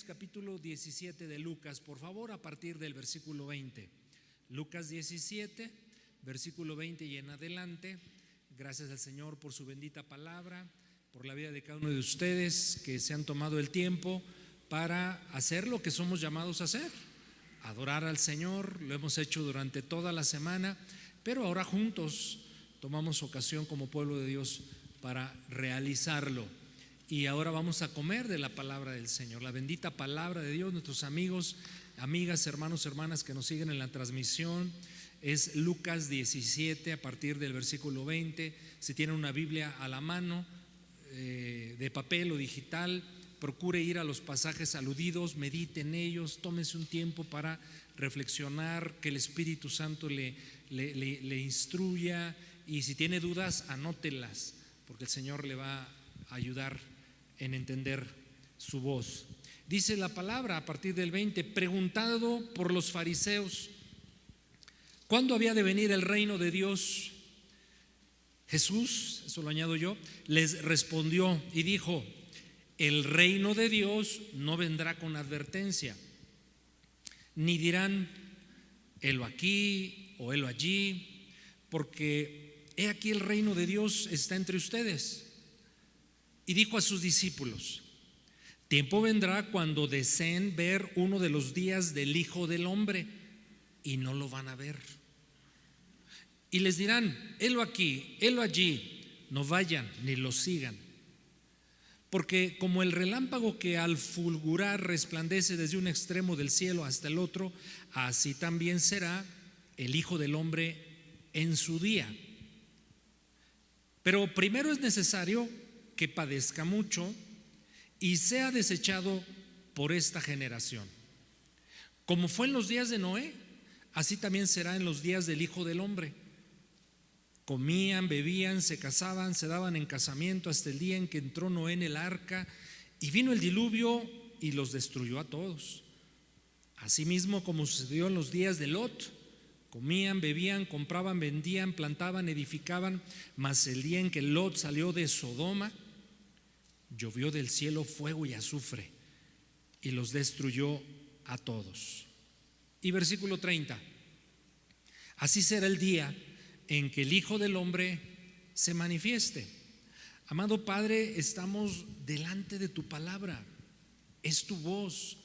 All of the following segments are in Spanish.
capítulo 17 de Lucas, por favor, a partir del versículo 20. Lucas 17, versículo 20 y en adelante. Gracias al Señor por su bendita palabra, por la vida de cada uno de ustedes que se han tomado el tiempo para hacer lo que somos llamados a hacer: adorar al Señor. Lo hemos hecho durante toda la semana, pero ahora juntos tomamos ocasión como pueblo de Dios para realizarlo. Y ahora vamos a comer de la palabra del Señor, la bendita palabra de Dios. Nuestros amigos, amigas, hermanos, hermanas que nos siguen en la transmisión, es Lucas 17 a partir del versículo 20. Si tienen una Biblia a la mano, de papel o digital, procure ir a los pasajes aludidos, medite en ellos, tómese un tiempo para reflexionar, que el Espíritu Santo le instruya, y si tiene dudas, anótelas, porque el Señor le va a ayudar en entender su voz. Dice la palabra a partir del 20: preguntado por los fariseos ¿cuándo había de venir el reino de Dios? Jesús, eso lo añado yo, les respondió y dijo: el reino de Dios no vendrá con advertencia, ni dirán helo aquí o helo allí, porque he aquí el reino de Dios está entre ustedes. Y dijo a sus discípulos: tiempo vendrá cuando deseen ver uno de los días del Hijo del Hombre y no lo van a ver. Y les dirán: helo aquí, helo allí, no vayan ni lo sigan. Porque como el relámpago que al fulgurar resplandece desde un extremo del cielo hasta el otro, así también será el Hijo del Hombre en su día. Pero primero es necesario que padezca mucho y sea desechado por esta generación. Como fue en los días de Noé, así también será en los días del Hijo del Hombre. Comían, bebían, se casaban, se daban en casamiento hasta el día en que entró Noé en el arca, y vino el diluvio y los destruyó a todos. Asimismo, como sucedió en los días de Lot, comían, bebían, compraban, vendían, plantaban, edificaban, mas el día en que Lot salió de Sodoma, llovió del cielo fuego y azufre y los destruyó a todos. Y versículo 30: así será el día en que el Hijo del Hombre se manifieste. Amado Padre, estamos delante de tu palabra. Es tu voz,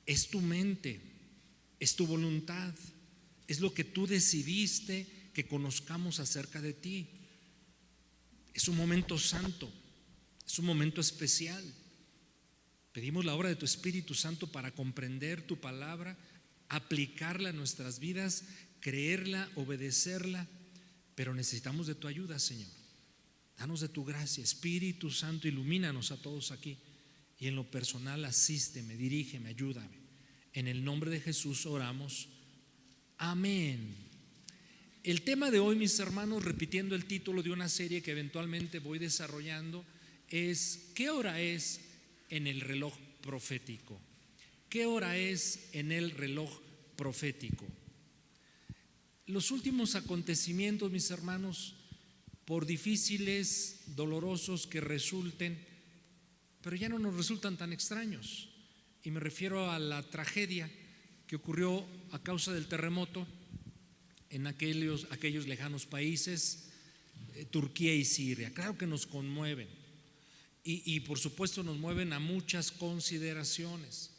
es tu mente, es tu voluntad, es lo que tú decidiste que conozcamos acerca de ti. Es un momento santo, es un momento especial. Pedimos la obra de tu Espíritu Santo para comprender tu palabra, aplicarla a nuestras vidas, creerla, obedecerla. Pero necesitamos de tu ayuda, Señor. Danos de tu gracia. Espíritu Santo, ilumínanos a todos aquí, y en lo personal asísteme, dirígeme, ayúdame. En el nombre de Jesús oramos. Amén. El tema de hoy, mis hermanos, repitiendo el título de una serie que eventualmente voy desarrollando, es: ¿qué hora es en el reloj profético? ¿Qué hora es en el reloj profético? Los últimos acontecimientos, mis hermanos, por difíciles, dolorosos que resulten, pero ya no nos resultan tan extraños. Y me refiero a la tragedia que ocurrió a causa del terremoto en aquellos lejanos países, Turquía y Siria. Claro que nos conmueven y por supuesto nos mueven a muchas consideraciones,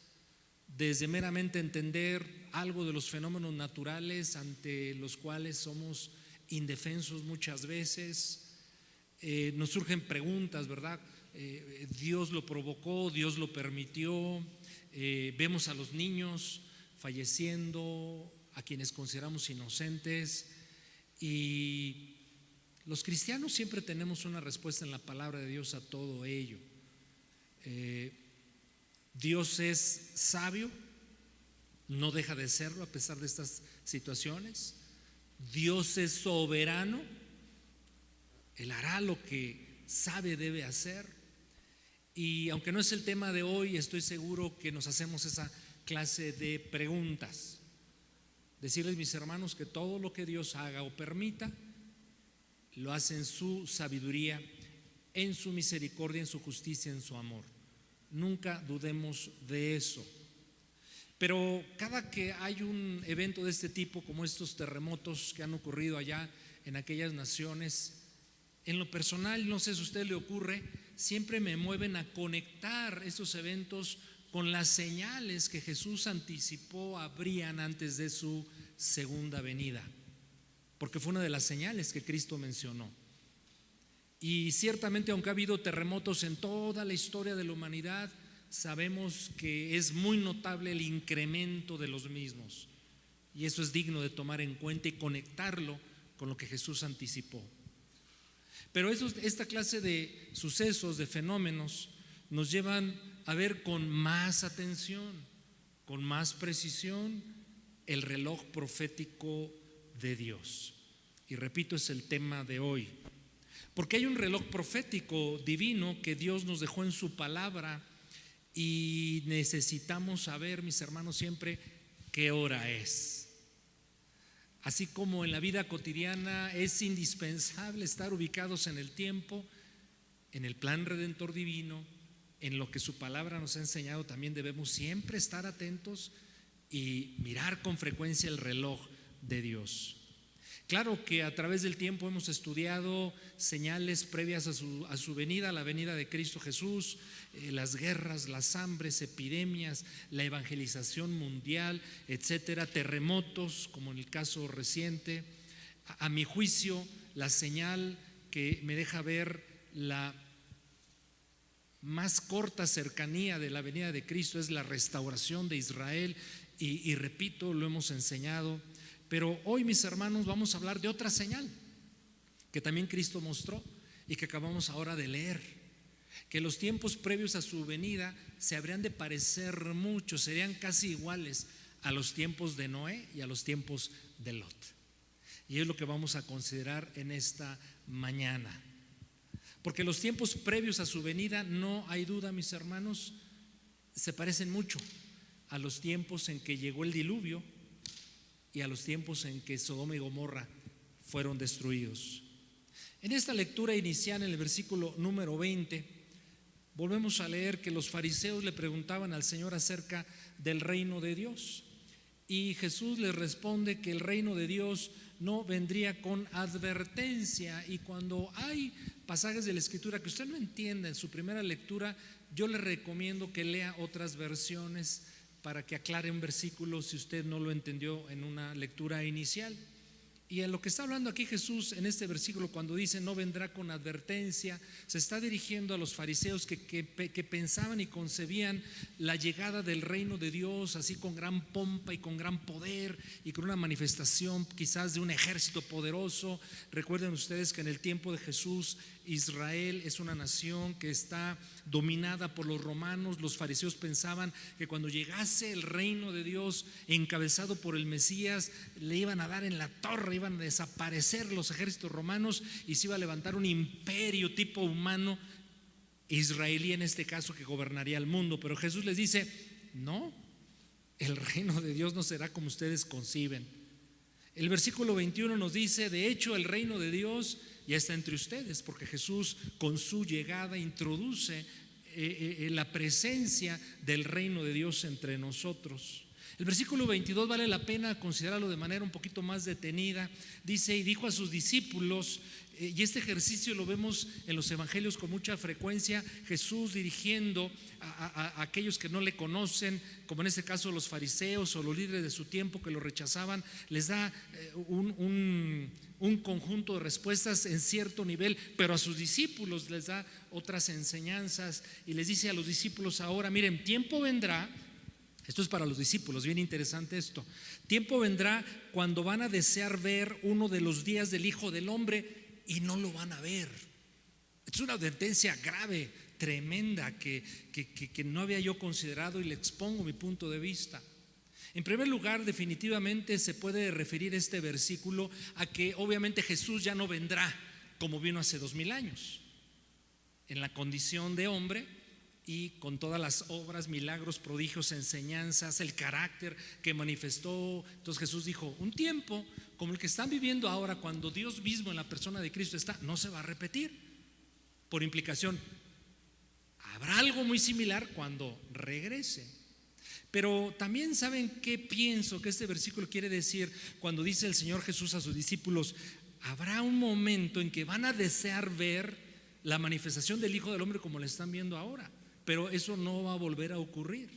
desde meramente entender algo de los fenómenos naturales ante los cuales somos indefensos muchas veces. Nos surgen preguntas, ¿verdad? Dios lo provocó, Dios lo permitió. Vemos a los niños falleciendo, a quienes consideramos inocentes, y los cristianos siempre tenemos una respuesta en la palabra de Dios a todo ello. Dios es sabio, no deja de serlo a pesar de estas situaciones. Dios es soberano, Él hará lo que sabe debe hacer. Y aunque no es el tema de hoy, estoy seguro que nos hacemos esa clase de preguntas. Decirles, mis hermanos, que todo lo que Dios haga o permita lo hace en su sabiduría, en su misericordia, en su justicia, en su amor. nunca dudemos de eso. Pero cada que hay un evento de este tipo, como estos terremotos que han ocurrido allá en aquellas naciones, en lo personal, no sé si a usted le ocurre, siempre me mueven a conectar estos eventos con las señales que Jesús anticipó habrían antes de su segunda venida, porque fue una de las señales que Cristo mencionó. Y ciertamente, aunque ha habido terremotos en toda la historia de la humanidad, sabemos que es muy notable el incremento de los mismos, y eso es digno de tomar en cuenta y conectarlo con lo que Jesús anticipó. Pero esta clase de sucesos, de fenómenos, nos llevan a ver con más atención, con más precisión, el reloj profético de Dios. Y repito, es el tema de hoy, porque hay un reloj profético divino que Dios nos dejó en su palabra, y necesitamos saber, mis hermanos, siempre qué hora es. Así como en la vida cotidiana es indispensable estar ubicados en el tiempo, en el plan redentor divino, en lo que su palabra nos ha enseñado, también debemos siempre estar atentos y mirar con frecuencia el reloj de Dios. Claro que a través del tiempo hemos estudiado señales previas a su venida, la venida de Cristo Jesús, las guerras, las hambres, epidemias, la evangelización mundial, etcétera, terremotos, como en el caso reciente. A mi juicio, la señal que me deja ver la más corta cercanía de la venida de Cristo es la restauración de Israel, y repito, lo hemos enseñado. Pero hoy, mis hermanos, vamos a hablar de otra señal que también Cristo mostró y que acabamos ahora de leer, que los tiempos previos a su venida se habrían de parecer mucho, serían casi iguales a los tiempos de Noé y a los tiempos de Lot. Y es lo que vamos a considerar en esta mañana, porque los tiempos previos a su venida, no hay duda, mis hermanos, se parecen mucho a los tiempos en que llegó el diluvio y a los tiempos en que Sodoma y Gomorra fueron destruidos. En esta lectura inicial, en el versículo número 20, volvemos a leer que los fariseos le preguntaban al Señor acerca del reino de Dios, y Jesús les responde que el reino de Dios no vendría con advertencia. Y cuando hay pasajes de la Escritura que usted no entiende en su primera lectura, yo le recomiendo que lea otras versiones para que aclare un versículo si usted no lo entendió en una lectura inicial. Y en lo que está hablando aquí Jesús en este versículo, cuando dice no vendrá con advertencia, se está dirigiendo a los fariseos que pensaban y concebían la llegada del reino de Dios así con gran pompa y con gran poder y con una manifestación quizás de un ejército poderoso. Recuerden ustedes que en el tiempo de Jesús, Israel es una nación que está dominada por los romanos. Los fariseos pensaban que cuando llegase el reino de Dios encabezado por el Mesías, le iban a dar en la torre, iban a desaparecer los ejércitos romanos y se iba a levantar un imperio tipo humano, israelí en este caso, que gobernaría el mundo. Pero Jesús les dice: no, el reino de Dios no será como ustedes conciben. El versículo 21 nos dice: de hecho, el reino de Dios ya está entre ustedes, porque Jesús con su llegada introduce la presencia del reino de Dios entre nosotros. El versículo 22 vale la pena considerarlo de manera un poquito más detenida. Dice: y dijo a sus discípulos, y este ejercicio lo vemos en los evangelios con mucha frecuencia, Jesús dirigiendo a aquellos que no le conocen, como en este caso los fariseos o los líderes de su tiempo que lo rechazaban, les da un conjunto de respuestas en cierto nivel, pero a sus discípulos les da otras enseñanzas y les dice a los discípulos: ahora miren, tiempo vendrá. Esto es para los discípulos, bien interesante esto. Tiempo vendrá cuando van a desear ver uno de los días del Hijo del Hombre y no lo van a ver. Es una advertencia grave, tremenda, que no había yo considerado, y le expongo mi punto de vista. En primer lugar, definitivamente se puede referir este versículo a que obviamente Jesús ya no vendrá como vino hace 2000 años, en la condición de hombre y con todas las obras, milagros, prodigios, enseñanzas, el carácter que manifestó. Entonces Jesús dijo: un tiempo como el que están viviendo ahora, cuando Dios mismo en la persona de Cristo está, no se va a repetir. Por implicación, habrá algo muy similar cuando regrese. Pero también saben qué pienso que este versículo quiere decir cuando dice el Señor Jesús a sus discípulos: habrá un momento en que van a desear ver la manifestación del Hijo del Hombre como la están viendo ahora, pero eso no va a volver a ocurrir.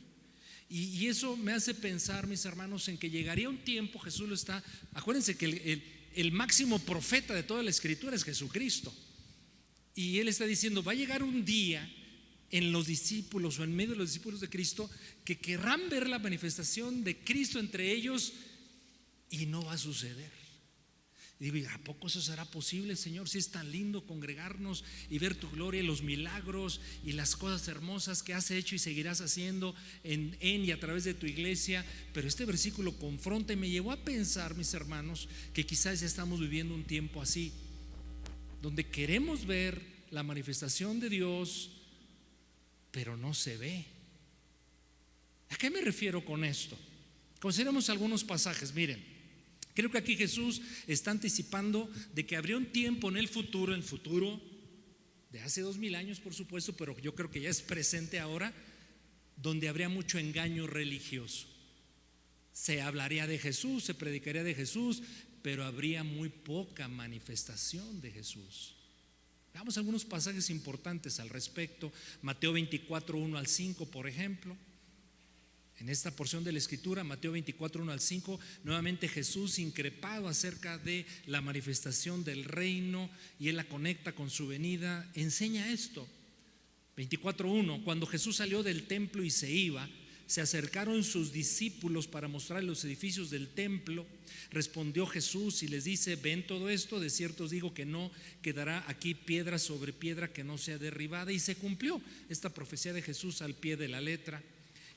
Y eso me hace pensar, mis hermanos, en que llegaría un tiempo, Jesús lo está, acuérdense que el máximo profeta de toda la Escritura es Jesucristo, y Él está diciendo: va a llegar un día en los discípulos o en medio de los discípulos de Cristo que querrán ver la manifestación de Cristo entre ellos, y no va a suceder. Y digo: ¿a poco eso será posible, Señor? Si es tan lindo congregarnos y ver tu gloria y los milagros y las cosas hermosas que has hecho y seguirás haciendo en y a través de tu iglesia. Pero este versículo confronta y me llevó a pensar, mis hermanos, que quizás ya estamos viviendo un tiempo así, donde queremos ver la manifestación de Dios, pero no se ve. ¿A qué me refiero con esto? Consideremos algunos pasajes. Miren, creo que aquí Jesús está anticipando de que habría un tiempo en el futuro de hace 2000 años, por supuesto, pero yo creo que ya es presente ahora, donde habría mucho engaño religioso. Se hablaría de Jesús, se predicaría de Jesús, pero habría muy poca manifestación de Jesús. Veamos algunos pasajes importantes al respecto. Mateo 24, 1 al 5, por ejemplo. En esta porción de la Escritura, Mateo 24, 1 al 5, nuevamente Jesús, increpado acerca de la manifestación del reino, y Él la conecta con su venida, enseña esto. 24:1: cuando Jesús salió del templo y se iba, se acercaron sus discípulos para mostrar los edificios del templo. Respondió Jesús y les dice: ¿ven todo esto? De cierto os digo que no quedará aquí piedra sobre piedra que no sea derribada. Y se cumplió esta profecía de Jesús al pie de la letra.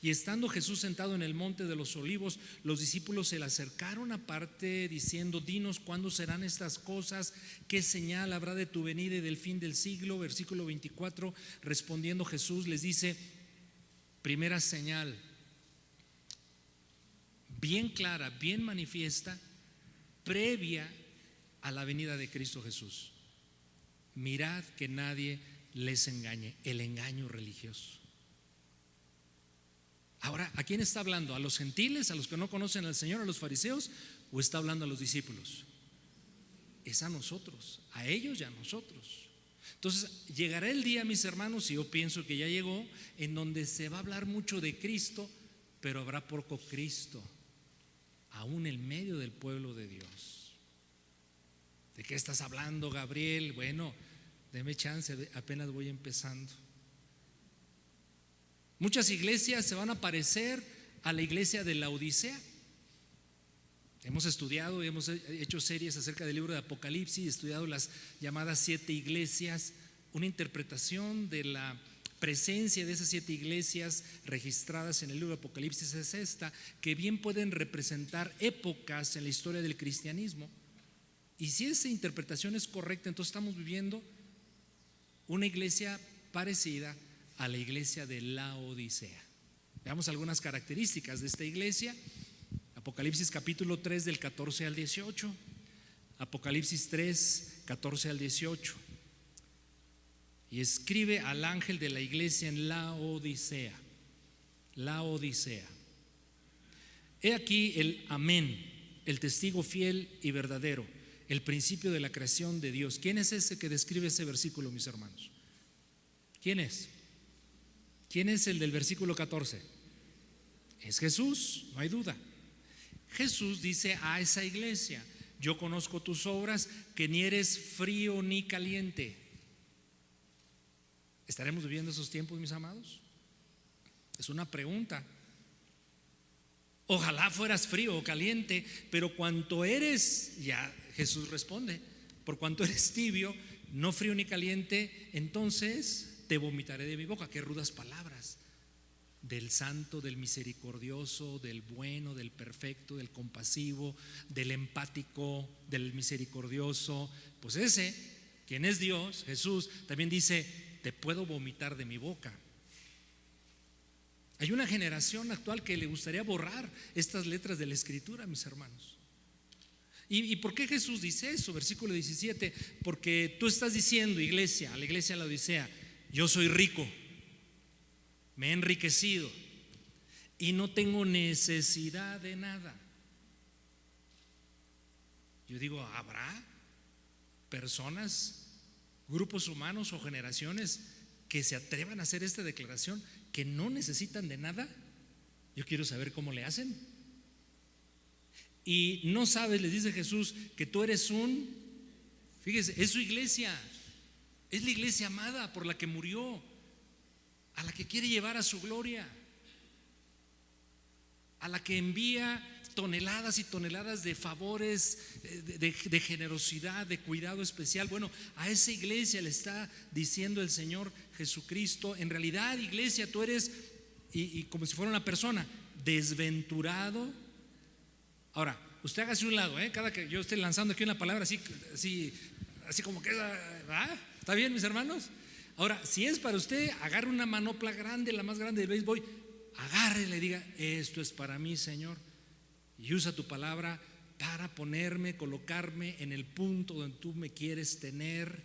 Y estando Jesús sentado en el monte de los olivos, los discípulos se le acercaron aparte diciendo: dinos cuándo serán estas cosas, qué señal habrá de tu venida y del fin del siglo. Versículo 24: respondiendo Jesús les dice: primera señal bien clara, bien manifiesta, previa a la venida de Cristo Jesús: mirad que nadie les engañe. El engaño religioso. Ahora, ¿a quién está hablando? ¿A los gentiles, a los que no conocen al Señor, a los fariseos? ¿O está hablando a los discípulos? Es a nosotros, a ellos y a nosotros. Entonces llegará el día, mis hermanos, y yo pienso que ya llegó, en donde se va a hablar mucho de Cristo, pero habrá poco Cristo aún en medio del pueblo de Dios. ¿De qué estás hablando, Gabriel? Bueno, deme chance, apenas voy empezando. Muchas iglesias se van a parecer a la iglesia de Laodicea. Hemos estudiado y hemos hecho series acerca del libro de Apocalipsis, estudiado las llamadas 7 iglesias. Una interpretación de la presencia de esas 7 iglesias registradas en el libro de Apocalipsis es esta, que bien pueden representar épocas en la historia del cristianismo. Y si esa interpretación es correcta, entonces estamos viviendo una iglesia parecida a la iglesia de Laodicea. Veamos algunas características de esta iglesia. Apocalipsis capítulo 3 del 14 al 18. Apocalipsis 3, 14 al 18. Y escribe al ángel de la iglesia en Laodicea. Laodicea. He aquí el amén, el testigo fiel y verdadero, el principio de la creación de Dios. ¿Quién es ese que describe ese versículo, mis hermanos? ¿Quién es? ¿Quién es el del versículo 14? Es Jesús, no hay duda. Jesús dice a esa iglesia: yo conozco tus obras, que ni eres frío ni caliente. ¿Estaremos viviendo esos tiempos, mis amados? Es una pregunta. Ojalá fueras frío o caliente, pero cuanto eres, ya Jesús responde, por cuanto eres tibio, no frío ni caliente, entonces te vomitaré de mi boca. Qué rudas palabras. Del santo, del misericordioso, del bueno, del perfecto, del compasivo, del empático, del misericordioso. Pues ese, quien es Dios, Jesús, también dice: te puedo vomitar de mi boca. Hay una generación actual que le gustaría borrar estas letras de la Escritura, mis hermanos. ¿Y por qué Jesús dice eso? Versículo 17: porque tú estás diciendo, iglesia, a la iglesia de Laodicea: yo soy rico, me he enriquecido y no tengo necesidad de nada. Yo digo, ¿habrá personas, grupos humanos o generaciones que se atrevan a hacer esta declaración, que no necesitan de nada? Yo quiero saber cómo le hacen. Y no sabes, les dice Jesús, que tú eres fíjese, es su iglesia, es la iglesia amada por la que murió, a la que quiere llevar a su gloria, a la que envía toneladas y toneladas de favores, de generosidad, de cuidado especial. Bueno, a esa iglesia le está diciendo el Señor Jesucristo: en realidad, iglesia, tú eres, y como si fuera una persona, desventurado. Ahora, usted hágase un lado, cada que yo esté lanzando aquí una palabra así como que, ¿verdad? ¿Está bien, mis hermanos? Ahora, si es para usted, agarre una manopla grande, la más grande de béisbol, agárrele y diga: esto es para mí, Señor. Y usa tu palabra para colocarme en el punto donde tú me quieres tener,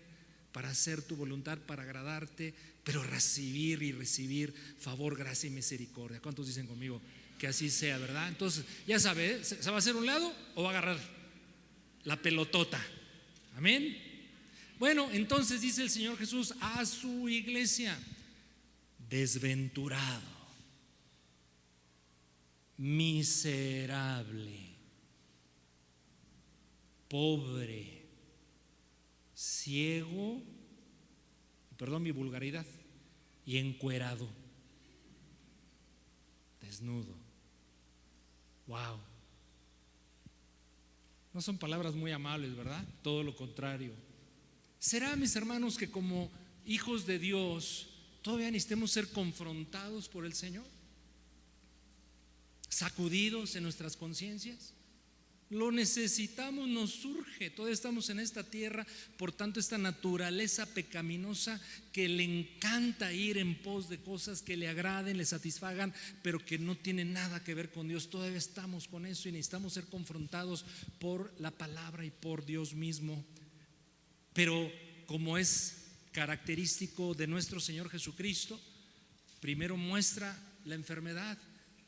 para hacer tu voluntad, para agradarte, pero recibir favor, gracia y misericordia. ¿Cuántos dicen conmigo que así sea, verdad? Entonces, ya sabe, ¿se va a hacer un lado o va a agarrar la pelotota? Amén. Bueno, entonces dice el Señor Jesús a su iglesia: desventurado, miserable, pobre, ciego, perdón mi vulgaridad, y encuerado, desnudo. Wow. No son palabras muy amables, ¿verdad? Todo lo contrario. ¿Será, mis hermanos, que como hijos de Dios todavía necesitemos ser confrontados por el Señor? ¿Sacudidos en nuestras conciencias? Lo necesitamos, nos surge. Todos estamos en esta tierra, por tanto esta naturaleza pecaminosa que le encanta ir en pos de cosas que le agraden, le satisfagan, pero que no tienen nada que ver con Dios. Todavía estamos con eso y necesitamos ser confrontados por la palabra y por Dios mismo. Pero como es característico de nuestro Señor Jesucristo, primero muestra la enfermedad,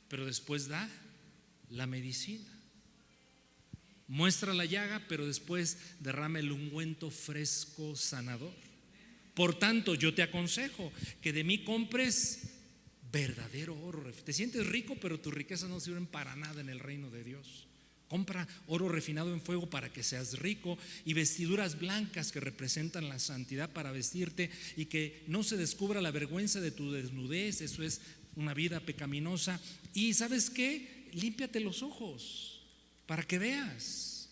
pero después da la medicina. Muestra la llaga, pero después derrama el ungüento fresco sanador. Por tanto, yo te aconsejo que de mí compres verdadero oro. Te sientes rico, pero tus riquezas no sirven para nada en el reino de Dios. Compra oro refinado en fuego para que seas rico, y vestiduras blancas que representan la santidad para vestirte, y que no se descubra la vergüenza de tu desnudez. Eso es una vida pecaminosa. Y ¿sabes qué? Límpiate los ojos para que veas.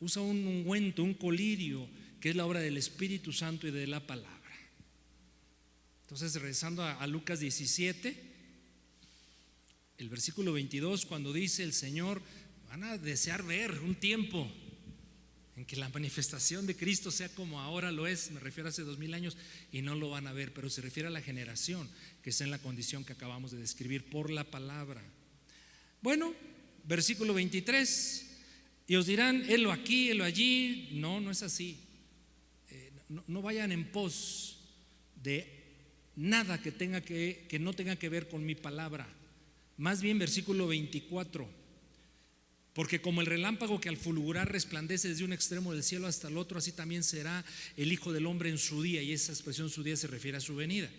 Usa un ungüento, un colirio, que es la obra del Espíritu Santo y de la palabra. Entonces, regresando a Lucas 17, el versículo 22, cuando dice el Señor: van a desear ver un tiempo en que la manifestación de Cristo sea como ahora lo es. Me refiero a hace 2000 años, y no lo van a ver, pero se refiere a la generación que está en la condición que acabamos de describir por la palabra. Bueno, versículo 23, y os dirán: helo aquí, helo allí. No, no es así. No vayan en pos de nada que no tenga que ver con mi palabra. Más bien, versículo 24: porque como el relámpago que al fulgurar resplandece desde un extremo del cielo hasta el otro, así también será el Hijo del Hombre en su día. Y esa expresión, su día, se refiere a su venida.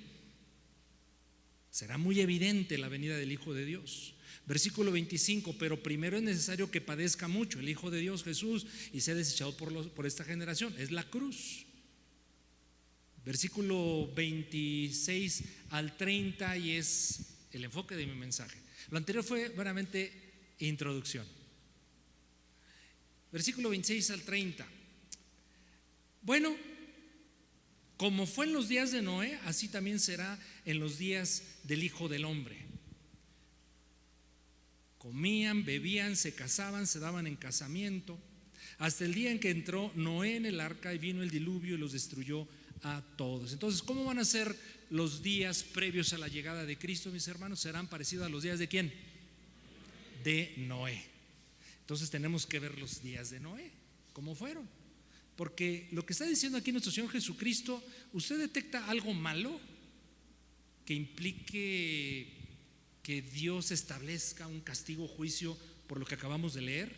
Será muy evidente la venida del Hijo de Dios. Versículo 25: pero primero es necesario que padezca mucho el Hijo de Dios, Jesús, y sea desechado por esta generación. Es la cruz. Versículo 26 al 30, y es el enfoque de mi mensaje. Lo anterior fue meramente introducción. Versículo 26 al 30. Bueno, como fue en los días de Noé, así también será en los días del Hijo del Hombre. Comían, bebían, se casaban, se daban en casamiento, hasta el día en que entró Noé en el arca y vino el diluvio y los destruyó a todos. Entonces, ¿cómo van a ser los días previos a la llegada de Cristo, mis hermanos? Serán parecidos a los días de ¿quién? De Noé. Entonces tenemos que ver los días de Noé, cómo fueron. Porque lo que está diciendo aquí nuestro Señor Jesucristo, ¿usted detecta algo malo que implique que Dios establezca un castigo, juicio por lo que acabamos de leer?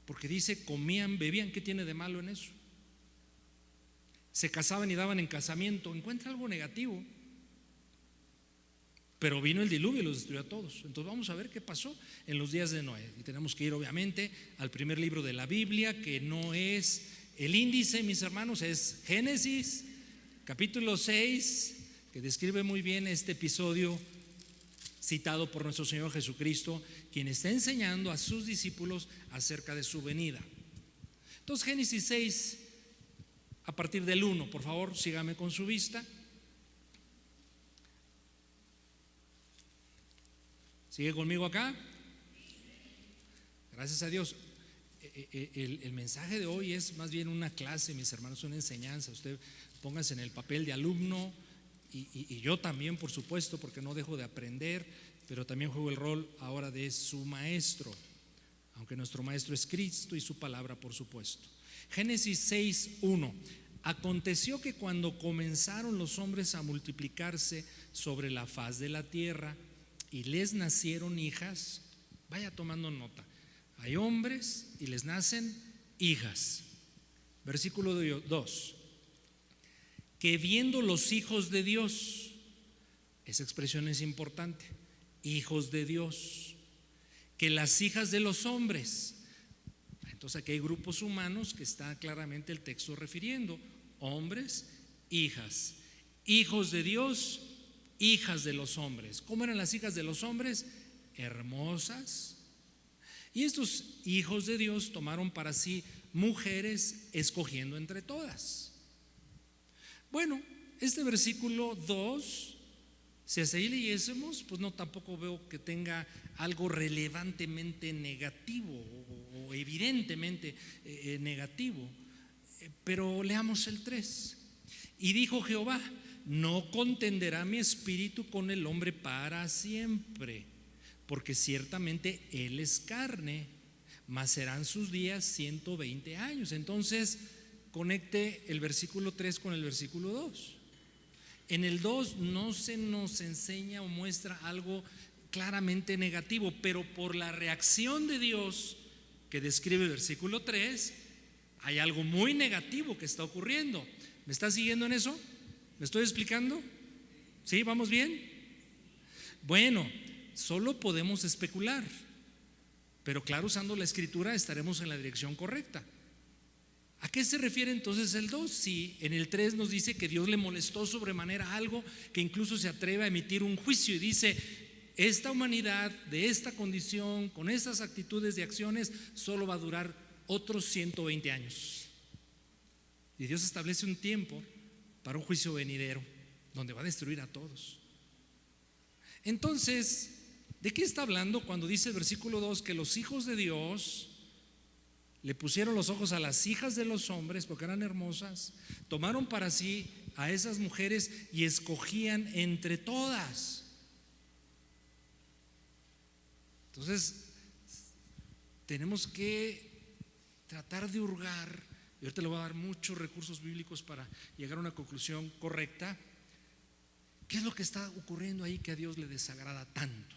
Porque dice, comían, bebían, ¿qué tiene de malo en eso? Se casaban y daban en casamiento, encuentra algo negativo. Pero vino el diluvio y los destruyó a todos. Entonces vamos a ver qué pasó en los días de Noé. Y tenemos que ir obviamente al primer libro de la Biblia, que no es el índice, mis hermanos, es Génesis, capítulo 6, que describe muy bien este episodio citado por nuestro Señor Jesucristo, quien está enseñando a sus discípulos acerca de su venida. Entonces Génesis 6, a partir del 1, por favor, sígame con su vista. ¿Sigue conmigo acá? Gracias a Dios. El mensaje de hoy es más bien una clase, mis hermanos, una enseñanza. Usted póngase en el papel de alumno y yo también, por supuesto, porque no dejo de aprender, pero también juego el rol ahora de su maestro, aunque nuestro maestro es Cristo y su palabra, por supuesto. Génesis 6:1. Aconteció que cuando comenzaron los hombres a multiplicarse sobre la faz de la tierra y les nacieron hijas, vaya tomando nota, hay hombres y les nacen hijas. Versículo 2, que viendo los hijos de Dios, esa expresión es importante, hijos de Dios, que las hijas de los hombres, entonces aquí hay grupos humanos que está claramente el texto refiriendo, hombres, hijas, hijos de Dios, hijas de los hombres. ¿Cómo eran las hijas de los hombres? Hermosas. Y estos hijos de Dios tomaron para sí mujeres, escogiendo entre todas. Bueno, este versículo 2, si así leyésemos, pues no, tampoco veo que tenga algo relevantemente negativo o evidentemente negativo. Pero leamos el 3. Y dijo Jehová: no contenderá mi espíritu con el hombre para siempre, porque ciertamente él es carne, mas serán sus días 120 años. Entonces conecte el versículo 3 con el versículo 2. En el 2 no se nos enseña o muestra algo claramente negativo, pero por la reacción de Dios que describe el versículo 3, hay algo muy negativo que está ocurriendo. ¿Me está siguiendo en eso? ¿Me estoy explicando? ¿Sí? ¿Vamos bien? Bueno, solo podemos especular, pero claro, usando la escritura estaremos en la dirección correcta. ¿A qué se refiere entonces el 2? Si en el 3 nos dice que Dios le molestó sobremanera algo, que incluso se atreve a emitir un juicio y dice: esta humanidad de esta condición, con estas actitudes y acciones, solo va a durar otros 120 años. Y Dios establece un tiempo para un juicio venidero donde va a destruir a todos. Entonces, ¿de qué está hablando cuando dice el versículo 2 que los hijos de Dios le pusieron los ojos a las hijas de los hombres porque eran hermosas, tomaron para sí a esas mujeres y escogían entre todas? Entonces tenemos que tratar de hurgar, y ahorita le voy a dar muchos recursos bíblicos para llegar a una conclusión correcta. ¿Qué es lo que está ocurriendo ahí que a Dios le desagrada tanto?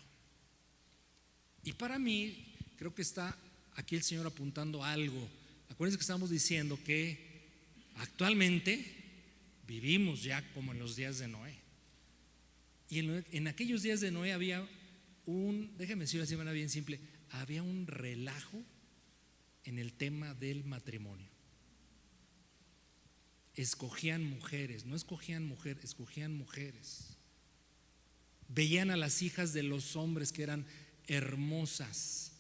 Y para mí creo que está aquí el Señor apuntando a algo. Acuérdense que estamos diciendo que actualmente vivimos ya como en los días de Noé. Y en aquellos días de Noé había déjeme decirlo así de manera bien simple, había un relajo en el tema del matrimonio. Escogían mujeres, no escogían mujeres, escogían mujeres. Veían a las hijas de los hombres que eran hermosas.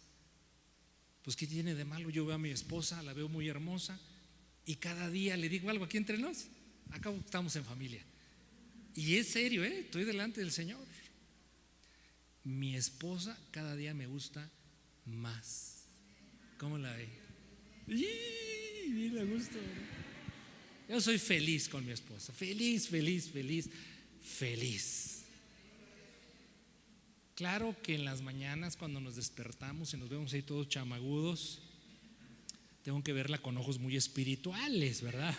Pues ¿qué tiene de malo? Yo veo a mi esposa, la veo muy hermosa, y cada día le digo algo aquí entre nos. Acá estamos en familia. Y es serio, estoy delante del Señor. Mi esposa cada día me gusta más. ¿Cómo la ve? Bien le gusto. Yo soy feliz con mi esposa. Feliz, feliz, feliz, feliz. Claro que en las mañanas cuando nos despertamos y nos vemos ahí todos chamagudos, tengo que verla con ojos muy espirituales, ¿verdad?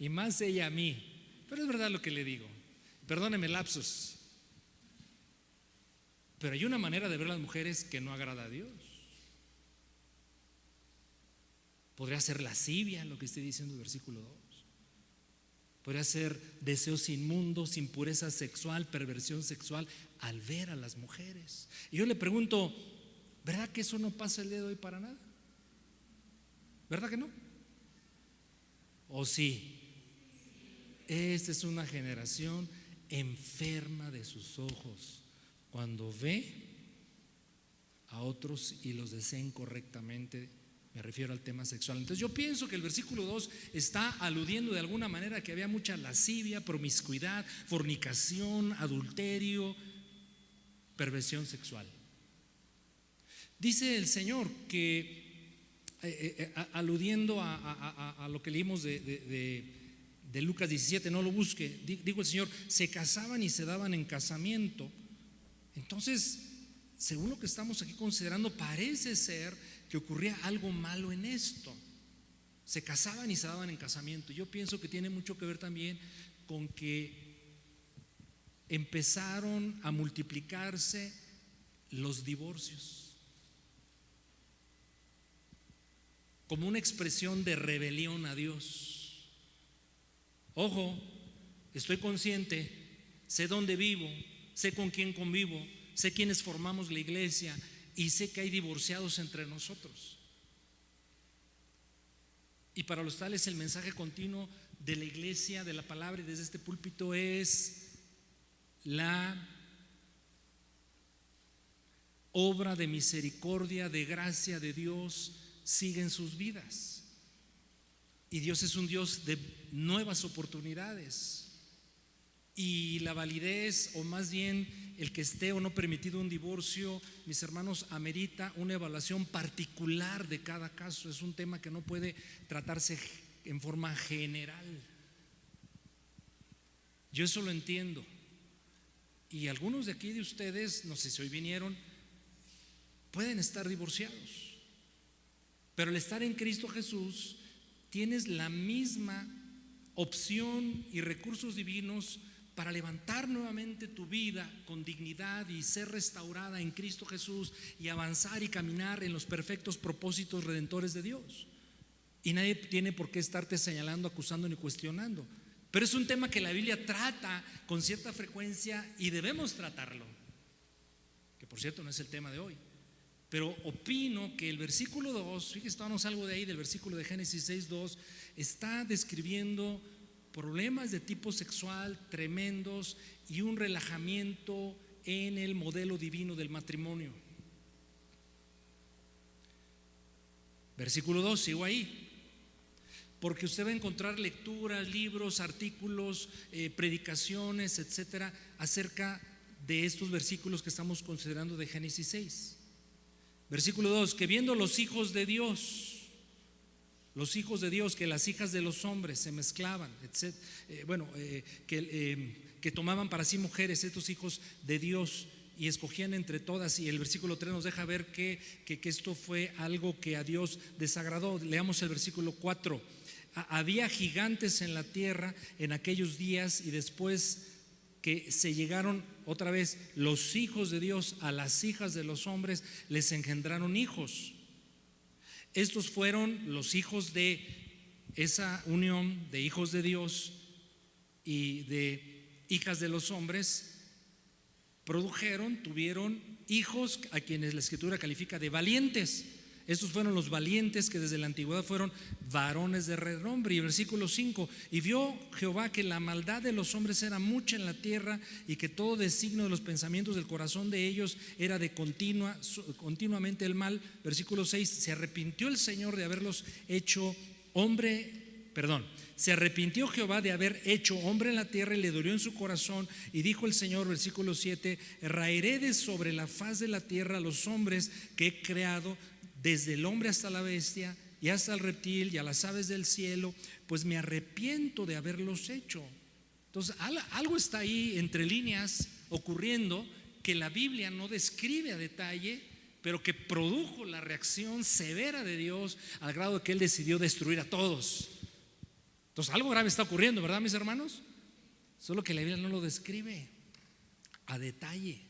Y más ella a mí. Pero es verdad lo que le digo. Perdóneme el lapsus. Pero hay una manera de ver las mujeres que no agrada a Dios. Podría ser lascivia, lo que estoy diciendo en el versículo 2. Podría ser deseos inmundos, impureza sexual, perversión sexual al ver a las mujeres. Y yo le pregunto, ¿verdad que eso no pasa el día de hoy para nada? ¿Verdad que no? ¿O sí? Esta es una generación enferma de sus ojos cuando ve a otros y los desea incorrectamente. Me refiero al tema sexual. Entonces yo pienso que el versículo 2 está aludiendo de alguna manera que había mucha lascivia, promiscuidad, fornicación, adulterio, perversión sexual. Dice el Señor que aludiendo a lo que leímos de Lucas 17, no lo busque, dijo el Señor, se casaban y se daban en casamiento. Entonces, según lo que estamos aquí considerando, parece ser que ocurría algo malo en esto. Se casaban y se daban en casamiento. Yo pienso que tiene mucho que ver también con que empezaron a multiplicarse los divorcios como una expresión de rebelión a Dios. Ojo, estoy consciente, sé dónde vivo, sé con quién convivo, sé quiénes formamos la iglesia y sé que hay divorciados entre nosotros. Y para los tales el mensaje continuo de la iglesia, de la palabra y desde este púlpito es la obra de misericordia, de gracia de Dios sigue en sus vidas. Y Dios es un Dios de nuevas oportunidades. Y la validez, o más bien el que esté o no permitido un divorcio, mis hermanos, amerita una evaluación particular de cada caso. Es un tema que no puede tratarse en forma general. Yo eso lo entiendo. Y algunos de aquí de ustedes, no sé si hoy vinieron, pueden estar divorciados. Pero al estar en Cristo Jesús, tienes la misma opción y recursos divinos para levantar nuevamente tu vida con dignidad y ser restaurada en Cristo Jesús y avanzar y caminar en los perfectos propósitos redentores de Dios. Y nadie tiene por qué estarte señalando, acusando ni cuestionando. Pero es un tema que la Biblia trata con cierta frecuencia y debemos tratarlo, que por cierto no es el tema de hoy. Pero opino que el versículo 2, fíjese, vamos algo de ahí del versículo de Génesis 6:2, está describiendo problemas de tipo sexual tremendos y un relajamiento en el modelo divino del matrimonio. Versículo 2, sigo ahí, porque usted va a encontrar lecturas, libros, artículos, predicaciones, etcétera, acerca de estos versículos que estamos considerando de Génesis 6. Versículo 2, que viendo los hijos de Dios, que las hijas de los hombres se mezclaban, que tomaban para sí mujeres, estos hijos de Dios, y escogían entre todas. Y el versículo 3 nos deja ver que esto fue algo que a Dios desagradó. Leamos el versículo 4. Había gigantes en la tierra en aquellos días, y después que se llegaron otra vez los hijos de Dios a las hijas de los hombres, les engendraron hijos. Estos fueron los hijos de esa unión de hijos de Dios y de hijas de los hombres. Tuvieron hijos a quienes la Escritura califica de valientes. Estos fueron los valientes que desde la antigüedad fueron varones de renombre. Y el versículo 5, y vio Jehová que la maldad de los hombres era mucha en la tierra, y que todo designio de los pensamientos del corazón de ellos era de continuamente el mal. Versículo 6, se arrepintió el Señor de haberlos hecho se arrepintió Jehová de haber hecho hombre en la tierra, y le dolió en su corazón, y dijo el Señor, versículo 7, raeré de sobre la faz de la tierra a los hombres que he creado, desde el hombre hasta la bestia y hasta el reptil y a las aves del cielo, pues me arrepiento de haberlos hecho. Entonces algo está ahí entre líneas ocurriendo que la Biblia no describe a detalle, pero que produjo la reacción severa de Dios al grado de que Él decidió destruir a todos. Entonces algo grave está ocurriendo, ¿verdad, mis hermanos? solo que la Biblia no lo describe a detalle.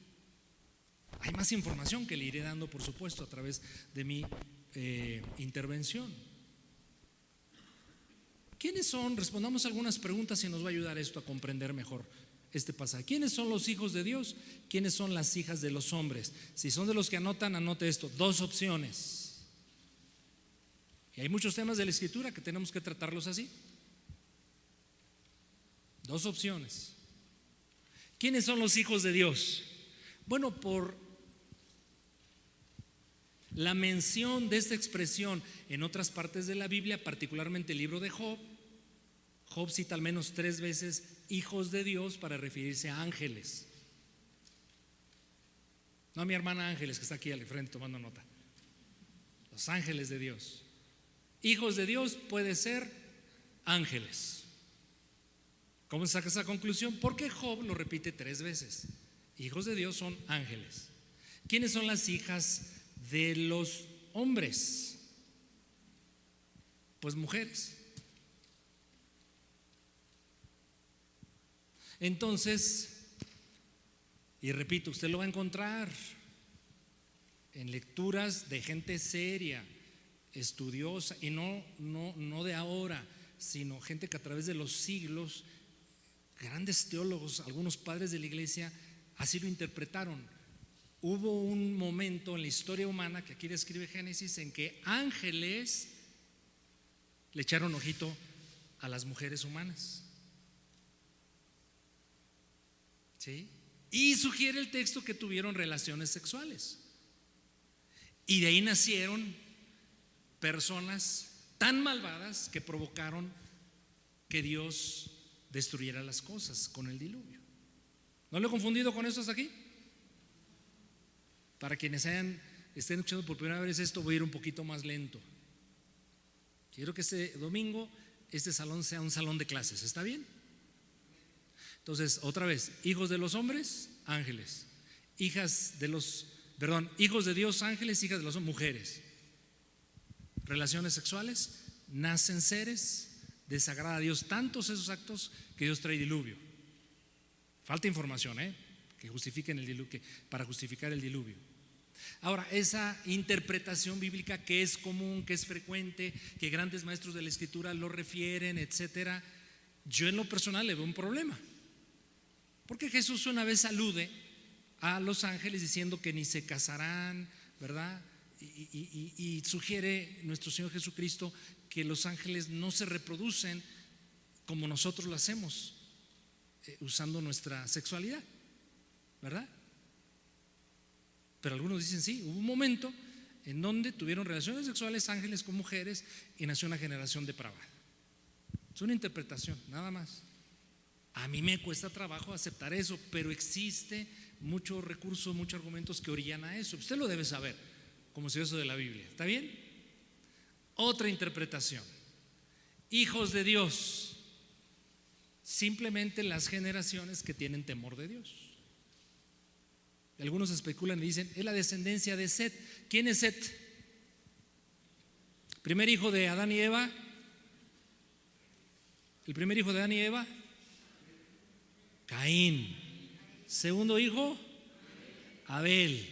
Hay más información que le iré dando, por supuesto, a través de mi intervención. ¿Quiénes son? Respondamos algunas preguntas y nos va a ayudar esto a comprender mejor este pasaje. ¿Quiénes son los hijos de Dios? ¿Quiénes son las hijas de los hombres? Si son de los que anotan, anote esto: dos opciones. Y hay muchos temas de la Escritura que tenemos que tratarlos así. Dos opciones. ¿Quiénes son los hijos de Dios? Bueno, por la mención de esta expresión en otras partes de la Biblia, particularmente el libro de Job, Job cita al menos 3 veces hijos de Dios para referirse a ángeles. No a mi hermana Ángeles, que está aquí al frente tomando nota. Los ángeles de Dios. Hijos de Dios puede ser ángeles. ¿Cómo se saca esa conclusión? Porque Job lo repite 3 veces. Hijos de Dios son ángeles. ¿Quiénes son las hijas de los hombres? Pues mujeres. Entonces, y repito, usted lo va a encontrar en lecturas de gente seria, estudiosa, y no de ahora, sino gente que a través de los siglos, grandes teólogos, algunos padres de la iglesia, así lo interpretaron. Hubo un momento en la historia humana, que aquí describe Génesis, en que ángeles le echaron ojito a las mujeres humanas. ¿Sí? Y sugiere el texto que tuvieron relaciones sexuales. Y de ahí nacieron personas tan malvadas que provocaron que Dios destruyera las cosas con el diluvio. ¿No lo he confundido con esto hasta aquí? Para quienes estén escuchando por primera vez esto, voy a ir un poquito más lento. Quiero que este domingo este salón sea un salón de clases, ¿está bien? Entonces, otra vez, hijos de los hombres, ángeles. Hijos de Dios, ángeles. Hijas de los hombres, mujeres. Relaciones sexuales, nacen seres, desagrada a Dios tantos esos actos que Dios trae diluvio. Falta información, que justifiquen el diluvio, para justificar el diluvio. Ahora, esa interpretación bíblica que es común, que es frecuente, que grandes maestros de la Escritura lo refieren, etcétera, yo en lo personal le veo un problema. Porque Jesús una vez alude a los ángeles diciendo que ni se casarán, ¿verdad? Y sugiere nuestro Señor Jesucristo que los ángeles no se reproducen como nosotros lo hacemos, usando nuestra sexualidad, ¿verdad? Pero algunos dicen sí, hubo un momento en donde tuvieron relaciones sexuales ángeles con mujeres y nació una generación depravada. Es una interpretación, nada más. A mí me cuesta trabajo aceptar eso, pero existe muchos recursos, muchos argumentos que orillan a eso. Usted lo debe saber, como estudioso de la Biblia. ¿Está bien? Otra interpretación: hijos de Dios, simplemente las generaciones que tienen temor de Dios. Algunos especulan y dicen, es la descendencia de Set. ¿Quién es Set? Primer hijo de Adán y Eva. El primer hijo de Adán y Eva, Caín. Segundo hijo, Abel.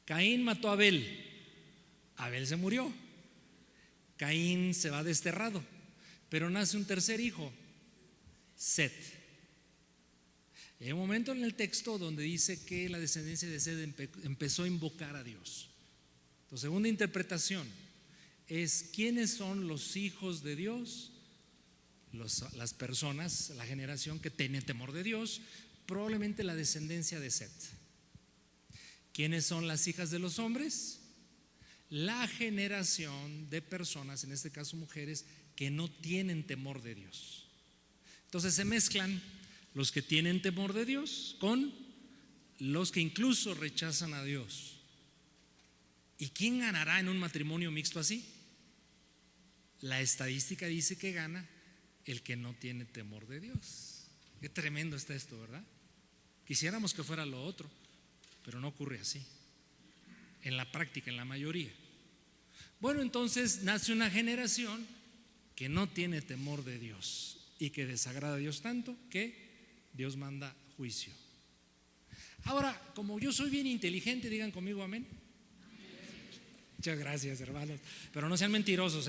Caín mató a Abel. Abel se murió. Caín se va desterrado. Pero nace un tercer hijo, Set. Hay un momento en el texto donde dice que la descendencia de Set empezó a invocar a Dios. Entonces, segunda interpretación es: ¿quiénes son los hijos de Dios? Las personas, la generación que tiene temor de Dios, probablemente la descendencia de Set. ¿Quiénes son las hijas de los hombres? La generación de personas, en este caso mujeres, que no tienen temor de Dios. Entonces se mezclan los que tienen temor de Dios con los que incluso rechazan a Dios. ¿Y quién ganará en un matrimonio mixto así? La estadística dice que gana el que no tiene temor de Dios. Qué tremendo está esto, ¿verdad? Quisiéramos que fuera lo otro, pero no ocurre así en la práctica, en la mayoría. Bueno, entonces nace una generación que no tiene temor de Dios. y que desagrada a Dios tanto que Dios manda juicio. Ahora, como yo soy bien inteligente, digan conmigo amén. Muchas gracias, hermanos, pero no sean mentirosos,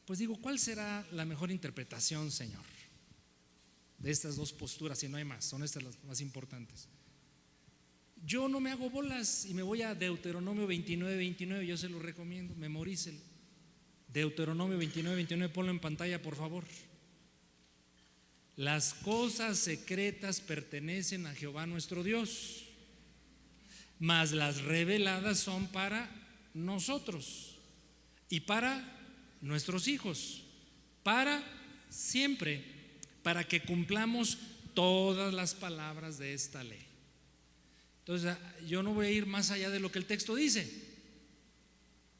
Pues digo, ¿cuál será la mejor interpretación, Señor, de estas dos posturas? Si no hay más, son estas las más importantes. Yo no me hago bolas y me voy a Deuteronomio 29:29, yo se lo recomiendo, memorícelo. Deuteronomio 29:29, ponlo en pantalla, por favor. Las cosas secretas pertenecen a Jehová nuestro Dios, mas las reveladas son para nosotros y para nuestros hijos, para siempre, para que cumplamos todas las palabras de esta ley. Entonces, yo no voy a ir más allá de lo que el texto dice.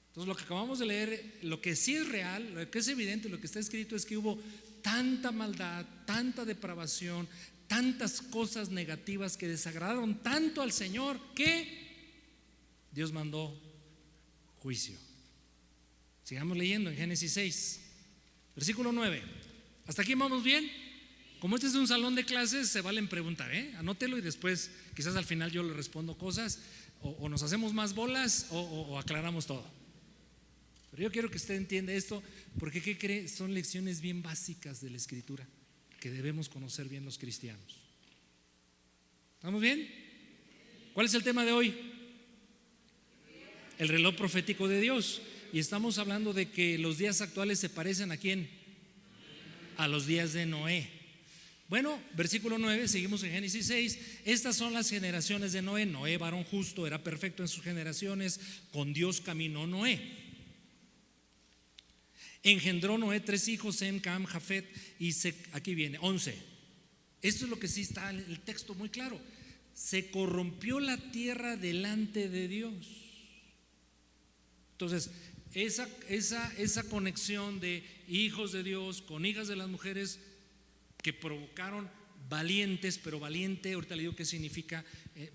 Entonces, lo que acabamos de leer, lo que sí es real, lo que es evidente, lo que está escrito es que hubo tanta maldad, tanta depravación, tantas cosas negativas que desagradaron tanto al Señor que Dios mandó juicio. Sigamos leyendo en Génesis 6, versículo 9. ¿Hasta aquí vamos bien? Como este es un salón de clases, se valen preguntar, anótelo y después quizás al final yo le respondo cosas, o nos hacemos más bolas o aclaramos todo. Pero yo quiero que usted entienda esto, porque ¿qué cree? Son lecciones bien básicas de la Escritura que debemos conocer bien los cristianos. ¿Estamos bien? ¿Cuál es el tema de hoy? El reloj profético de Dios. Y estamos hablando de que los días actuales se parecen ¿a quién? A los días de Noé. Bueno, versículo 9, seguimos en Génesis 6. Estas son las generaciones de Noé. Noé, varón justo, era perfecto en sus generaciones. Con Dios caminó Noé. Engendró Noé 3 hijos, Sem, Cam, Jafet y aquí viene 11. Esto es lo que sí está en el texto muy claro. Se corrompió la tierra delante de Dios. Entonces, esa conexión de hijos de Dios con hijas de las mujeres que provocaron valientes, pero valiente, ahorita le digo qué significa,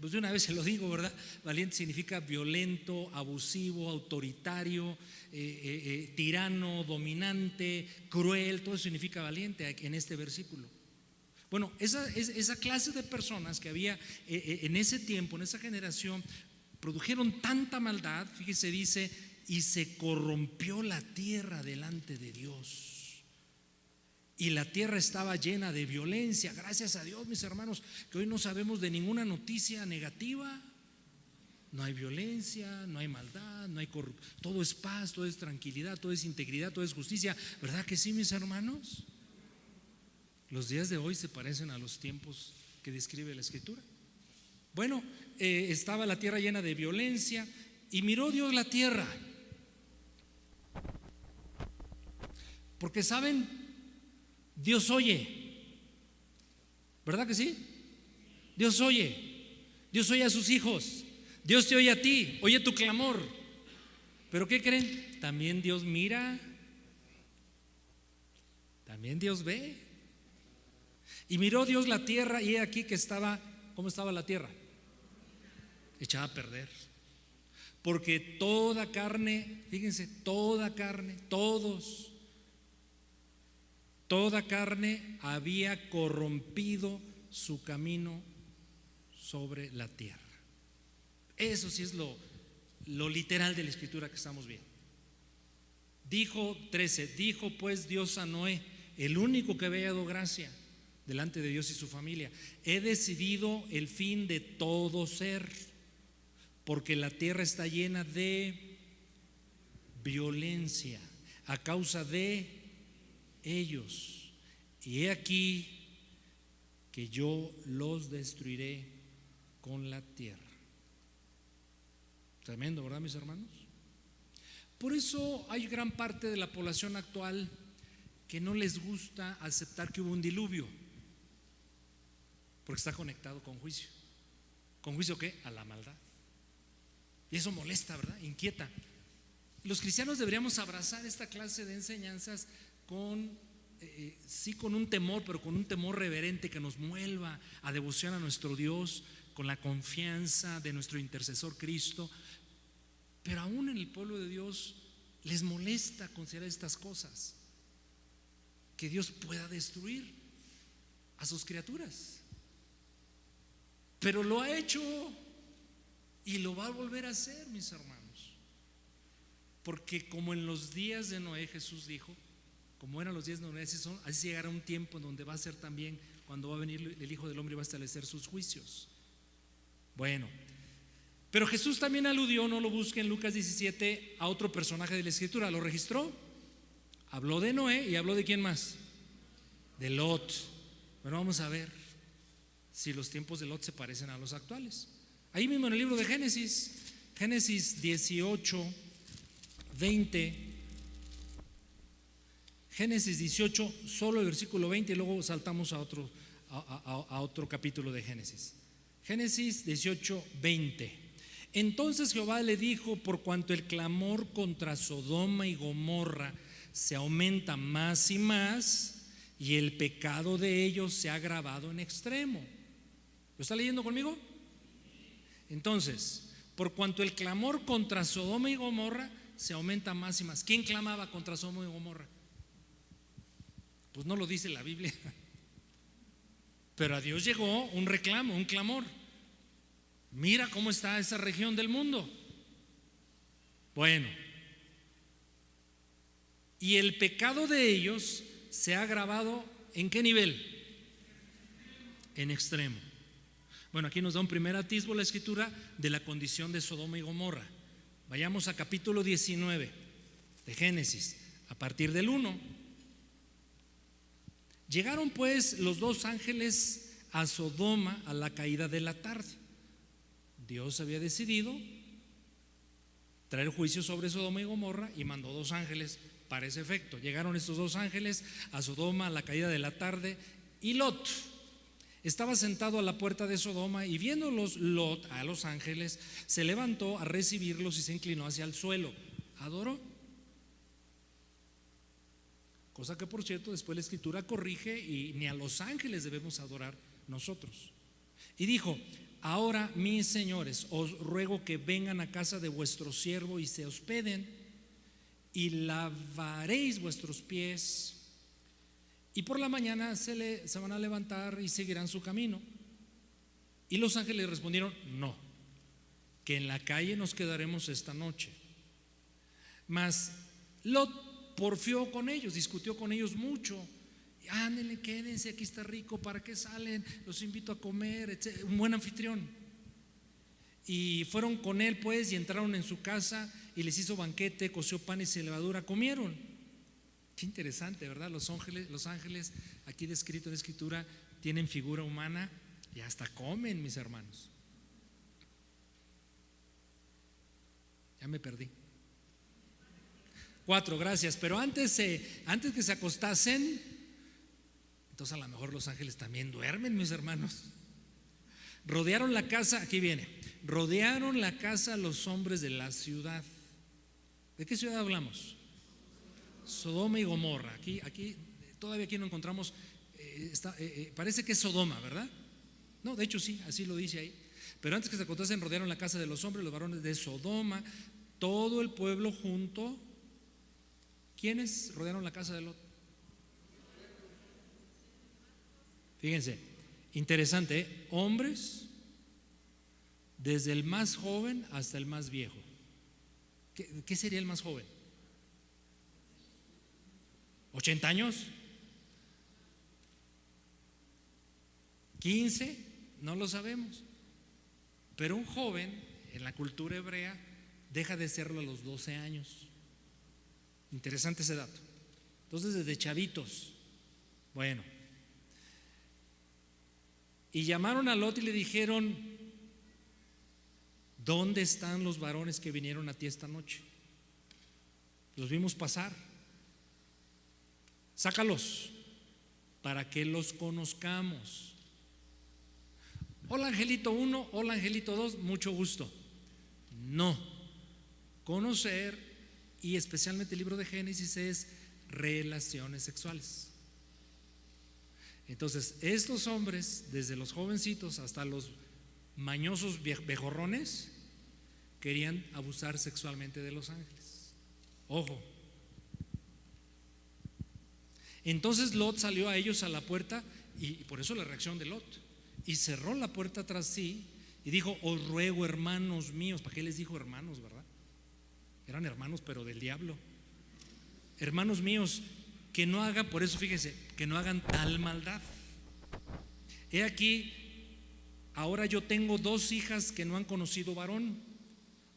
pues de una vez se lo digo, ¿verdad? Valiente significa violento, abusivo, autoritario, tirano, dominante, cruel, todo eso significa valiente en este versículo. Bueno, esa clase de personas que había en ese tiempo, en esa generación, produjeron tanta maldad, fíjese, dice, y se corrompió la tierra delante de Dios. Y la tierra estaba llena de violencia. Gracias a Dios, mis hermanos, que hoy no sabemos de ninguna noticia negativa. No hay violencia, no hay maldad, no hay corrupción. Todo es paz, todo es tranquilidad, todo es integridad, todo es justicia. ¿Verdad que sí, mis hermanos? Los días de hoy se parecen a los tiempos que describe la Escritura. Bueno, estaba la tierra llena de violencia y miró Dios la tierra. Porque saben, Dios oye, ¿verdad que sí? Dios oye a sus hijos, Dios te oye a ti, oye tu clamor. Pero ¿qué creen? También Dios mira, también Dios ve. Y miró Dios la tierra y he aquí que estaba, ¿cómo estaba la tierra? Echada a perder. Porque toda carne, fíjense, toda carne, toda carne había corrompido su camino sobre la tierra. Eso sí es lo literal de la Escritura que estamos viendo. Dijo 13, dijo pues Dios a Noé, el único que había dado gracia delante de Dios y su familia: he decidido el fin de todo ser, porque la tierra está llena de violencia a causa de ellos, y he aquí que yo los destruiré con la tierra. Tremendo, ¿verdad, mis hermanos? Por eso hay gran parte de la población actual que no les gusta aceptar que hubo un diluvio, porque está conectado con juicio. ¿Con juicio qué? A la maldad. Y eso molesta, ¿verdad? Inquieta. Los cristianos deberíamos abrazar esta clase de enseñanzas sí con un temor, pero con un temor reverente que nos mueva a devoción a nuestro Dios, con la confianza de nuestro intercesor Cristo. Pero aún en el pueblo de Dios les molesta considerar estas cosas. que Dios pueda destruir a sus criaturas. Pero lo ha hecho y lo va a volver a hacer, mis hermanos. Porque como en los días de Noé, Jesús dijo, como eran los días de Noé, así llegará un tiempo en donde va a ser también cuando va a venir el Hijo del Hombre y va a establecer sus juicios. Bueno, pero Jesús también aludió, no lo busque en Lucas 17, a otro personaje de la Escritura. ¿Lo registró? Habló de Noé y habló de ¿quién más? De Lot. Bueno, vamos a ver si los tiempos de Lot se parecen a los actuales. Ahí mismo en el libro de Génesis, Génesis 18, 20. Génesis 18, solo el versículo 20, y luego saltamos a otro capítulo de Génesis. Génesis 18, 20. Entonces Jehová le dijo: por cuanto el clamor contra Sodoma y Gomorra se aumenta más y más, y el pecado de ellos se ha agravado en extremo. ¿Lo está leyendo conmigo? Entonces, por cuanto el clamor contra Sodoma y Gomorra se aumenta más y más. ¿Quién clamaba contra Sodoma y Gomorra? Pues no lo dice la Biblia. Pero a Dios llegó un reclamo, un clamor. Mira cómo está esa región del mundo. Bueno, y el pecado de ellos se ha agravado ¿en qué nivel? En extremo. Bueno, aquí nos da un primer atisbo la Escritura de la condición de Sodoma y Gomorra. Vayamos a capítulo 19 de Génesis, a partir del 1. Llegaron pues los dos ángeles a Sodoma a la caída de la tarde. Dios había decidido traer juicio sobre Sodoma y Gomorra y mandó dos ángeles para ese efecto. Llegaron estos dos ángeles a Sodoma a la caída de la tarde, y Lot estaba sentado a la puerta de Sodoma, y viéndolos Lot a los ángeles, se levantó a recibirlos y se inclinó hacia el suelo, adoró. Cosa que, por cierto, después la Escritura corrige, y ni a los ángeles debemos adorar nosotros. Y dijo: ahora, mis señores, os ruego que vengan a casa de vuestro siervo y se hospeden, y lavaréis vuestros pies, y por la mañana se van a levantar y seguirán su camino. Y los ángeles respondieron: no, que en la calle nos quedaremos esta noche. Mas Lot porfió con ellos, discutió con ellos mucho. Ándenle, quédense, aquí está rico, ¿para qué salen? Los invito a comer, etc. Un buen anfitrión. Y fueron con él pues, y entraron en su casa, y les hizo banquete, coció panes y levadura, comieron. Qué interesante, ¿verdad? Los ángeles aquí descrito en la Escritura tienen figura humana y hasta comen, mis hermanos. Ya me perdí. 4, gracias. Pero antes que se acostasen, entonces a lo mejor los ángeles también duermen, mis hermanos. Rodearon la casa, aquí viene, rodearon la casa los hombres de la ciudad. ¿De qué ciudad hablamos? Sodoma y Gomorra. Aquí todavía aquí no encontramos, parece que es Sodoma, ¿verdad? No, de hecho sí, así lo dice ahí. Pero antes que se acostasen, rodearon la casa de los hombres, los varones de Sodoma, todo el pueblo junto. ¿Quiénes rodearon la casa de Lot? Fíjense, interesante, ¿eh? Hombres, desde el más joven hasta el más viejo. ¿Qué sería el más joven? ¿80 años? ¿15? No lo sabemos. Pero un joven en la cultura hebrea deja de serlo a los 12 años. Interesante ese dato. Entonces, desde chavitos. Bueno, y llamaron a Lot y le dijeron: ¿dónde están los varones que vinieron a ti esta noche? Los vimos pasar. Sácalos para que los conozcamos. Hola angelito 1, hola angelito 2, mucho gusto. No, conocer, y especialmente el libro de Génesis, es relaciones sexuales. Entonces estos hombres, desde los jovencitos hasta los mañosos viejorrones, querían abusar sexualmente de los ángeles. Ojo. Entonces Lot salió a ellos a la puerta, y por eso la reacción de Lot, y cerró la puerta tras sí y dijo: os ruego, hermanos míos. ¿Para qué les dijo hermanos, verdad? Eran hermanos pero del diablo. Hermanos míos, que no hagan, por eso fíjense, que no hagan tal maldad. He aquí, ahora yo tengo 2 hijas que no han conocido varón.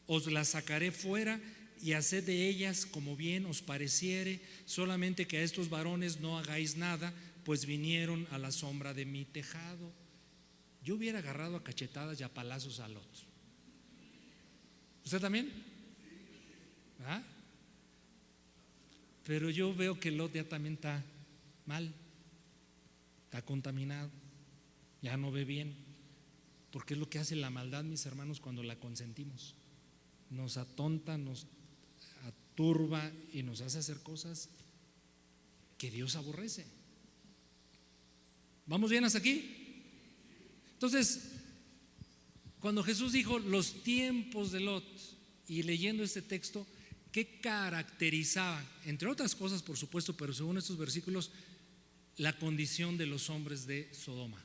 Os las sacaré fuera y haced de ellas como bien os pareciere, solamente que a estos varones no hagáis nada, pues vinieron a la sombra de mi tejado. Yo hubiera agarrado a cachetadas y a palazos a Lot. ¿Usted también? ¿Ah? Pero yo veo que Lot ya también está mal, está contaminado, ya no ve bien, porque es lo que hace la maldad, mis hermanos, cuando la consentimos. Nos atonta, nos aturba y nos hace hacer cosas que Dios aborrece. ¿Vamos bien hasta aquí? Entonces, cuando Jesús dijo los tiempos de Lot, y leyendo este texto, ¿qué caracterizaba? Entre otras cosas, por supuesto, pero según estos versículos, la condición de los hombres de Sodoma.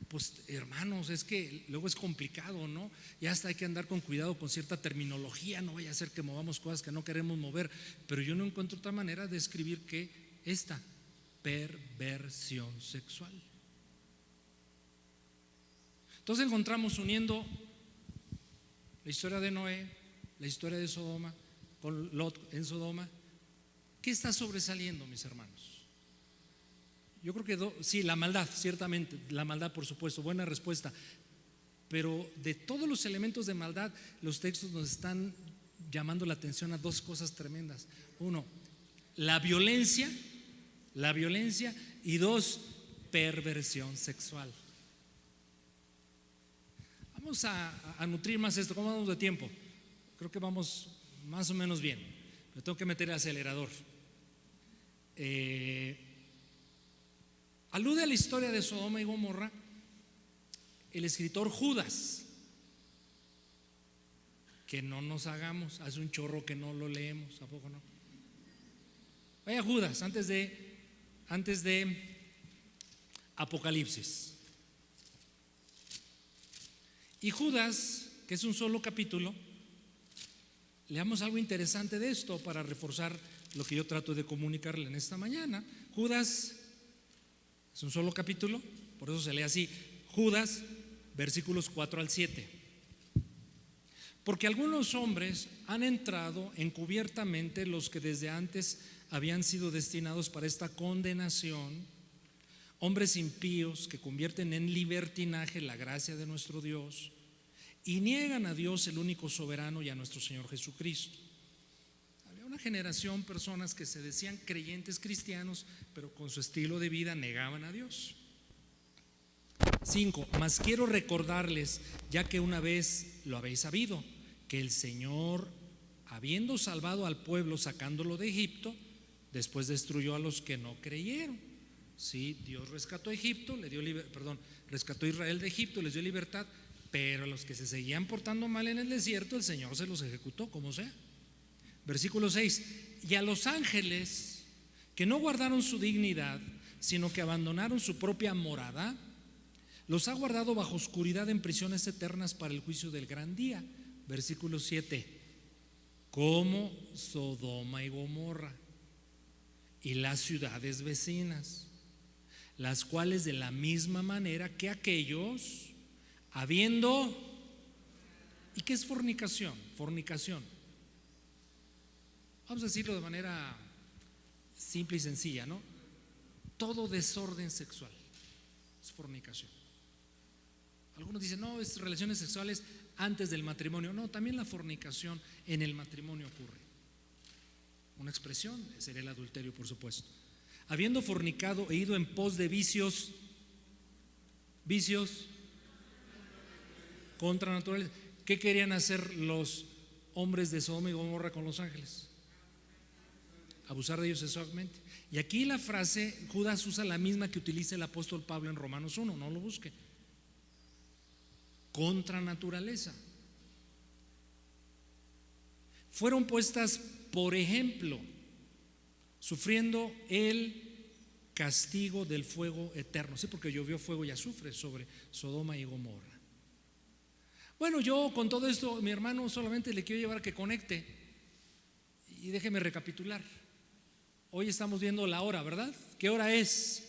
Pues hermanos, es que luego es complicado, ¿no? Ya hasta hay que andar con cuidado con cierta terminología, no vaya a ser que movamos cosas que no queremos mover, pero yo no encuentro otra manera de escribir que esta: perversión sexual. Entonces encontramos, uniendo la historia de Noé, la historia de Sodoma, con Lot en Sodoma, ¿qué está sobresaliendo, mis hermanos? Yo creo que sí, la maldad, ciertamente, la maldad, por supuesto, buena respuesta. Pero de todos los elementos de maldad, los textos nos están llamando la atención a 2 cosas tremendas. 1, la violencia, y 2, perversión sexual. Vamos a nutrir más esto. ¿Cómo vamos de tiempo? Creo que vamos más o menos bien. Me tengo que meter el acelerador. Alude a la historia de Sodoma y Gomorra el escritor Judas. Que no nos hagamos, hace un chorro que no lo leemos, ¿a poco no? Vaya Judas, antes de Apocalipsis. Y Judas, que es un solo capítulo, leamos algo interesante de esto para reforzar lo que yo trato de comunicarle en esta mañana. Judas es un solo capítulo, por eso se lee así: Judas, versículos 4 al 7. Porque algunos hombres han entrado encubiertamente, los que desde antes habían sido destinados para esta condenación, hombres impíos que convierten en libertinaje la gracia de nuestro Dios y niegan a Dios, el único soberano, y a nuestro Señor Jesucristo. Había una generación, personas que se decían creyentes cristianos, pero con su estilo de vida negaban a Dios. 5. Mas quiero recordarles, ya que una vez lo habéis sabido, que el Señor, habiendo salvado al pueblo sacándolo de Egipto, después destruyó a los que no creyeron. Sí, Dios rescató a Egipto, rescató a Israel de Egipto, les dio libertad, pero a los que se seguían portando mal en el desierto, el Señor se los ejecutó, como sea. Versículo 6. Y a los ángeles que no guardaron su dignidad, sino que abandonaron su propia morada, los ha guardado bajo oscuridad en prisiones eternas para el juicio del gran día. Versículo 7. Como Sodoma y Gomorra y las ciudades vecinas, las cuales de la misma manera que aquellos, habiendo... ¿Y qué es fornicación? Fornicación, vamos a decirlo de manera simple y sencilla, ¿no? Todo desorden sexual es fornicación. Algunos dicen, no, es relaciones sexuales antes del matrimonio. No, también la fornicación en el matrimonio ocurre. Una expresión sería el adulterio, por supuesto. Habiendo fornicado e ido en pos de vicios contranaturales. ¿Qué querían hacer los hombres de Sodoma y Gomorra con los ángeles? Abusar de ellos sexualmente. Y aquí la frase, Judas usa la misma que utiliza el apóstol Pablo en Romanos 1, no lo busque. Contra naturaleza. Fueron puestas por ejemplo sufriendo el castigo del fuego eterno. Sí, porque llovió fuego y azufre sobre Sodoma y Gomorra. Bueno, yo con todo esto, mi hermano, solamente le quiero llevar a que conecte. Y déjeme recapitular. Hoy estamos viendo la hora, ¿verdad? ¿Qué hora es?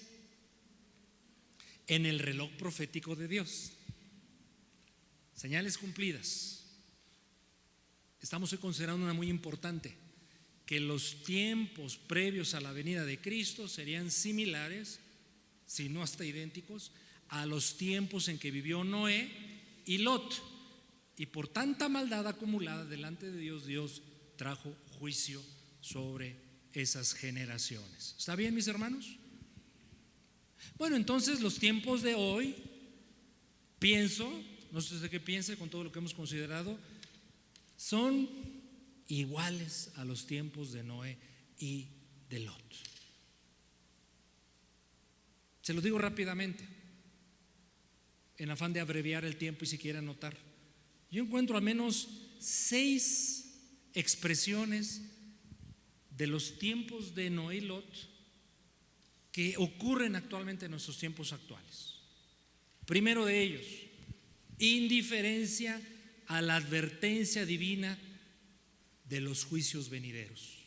En el reloj profético de Dios. Señales cumplidas. Estamos hoy considerando una muy importante, que los tiempos previos a la venida de Cristo serían similares, si no hasta idénticos, a los tiempos en que vivió Noé y Lot. Y por tanta maldad acumulada delante de Dios, Dios trajo juicio sobre esas generaciones. ¿Está bien, mis hermanos? Bueno, entonces los tiempos de hoy, pienso, no sé usted qué piense con todo lo que hemos considerado, son iguales a los tiempos de Noé y de Lot. Se lo digo rápidamente, en afán de abreviar el tiempo y si quiere anotar. Yo encuentro al menos 6 expresiones de los tiempos de Noé y Lot que ocurren actualmente en nuestros tiempos actuales. Primero de ellos, indiferencia a la advertencia divina de los juicios venideros.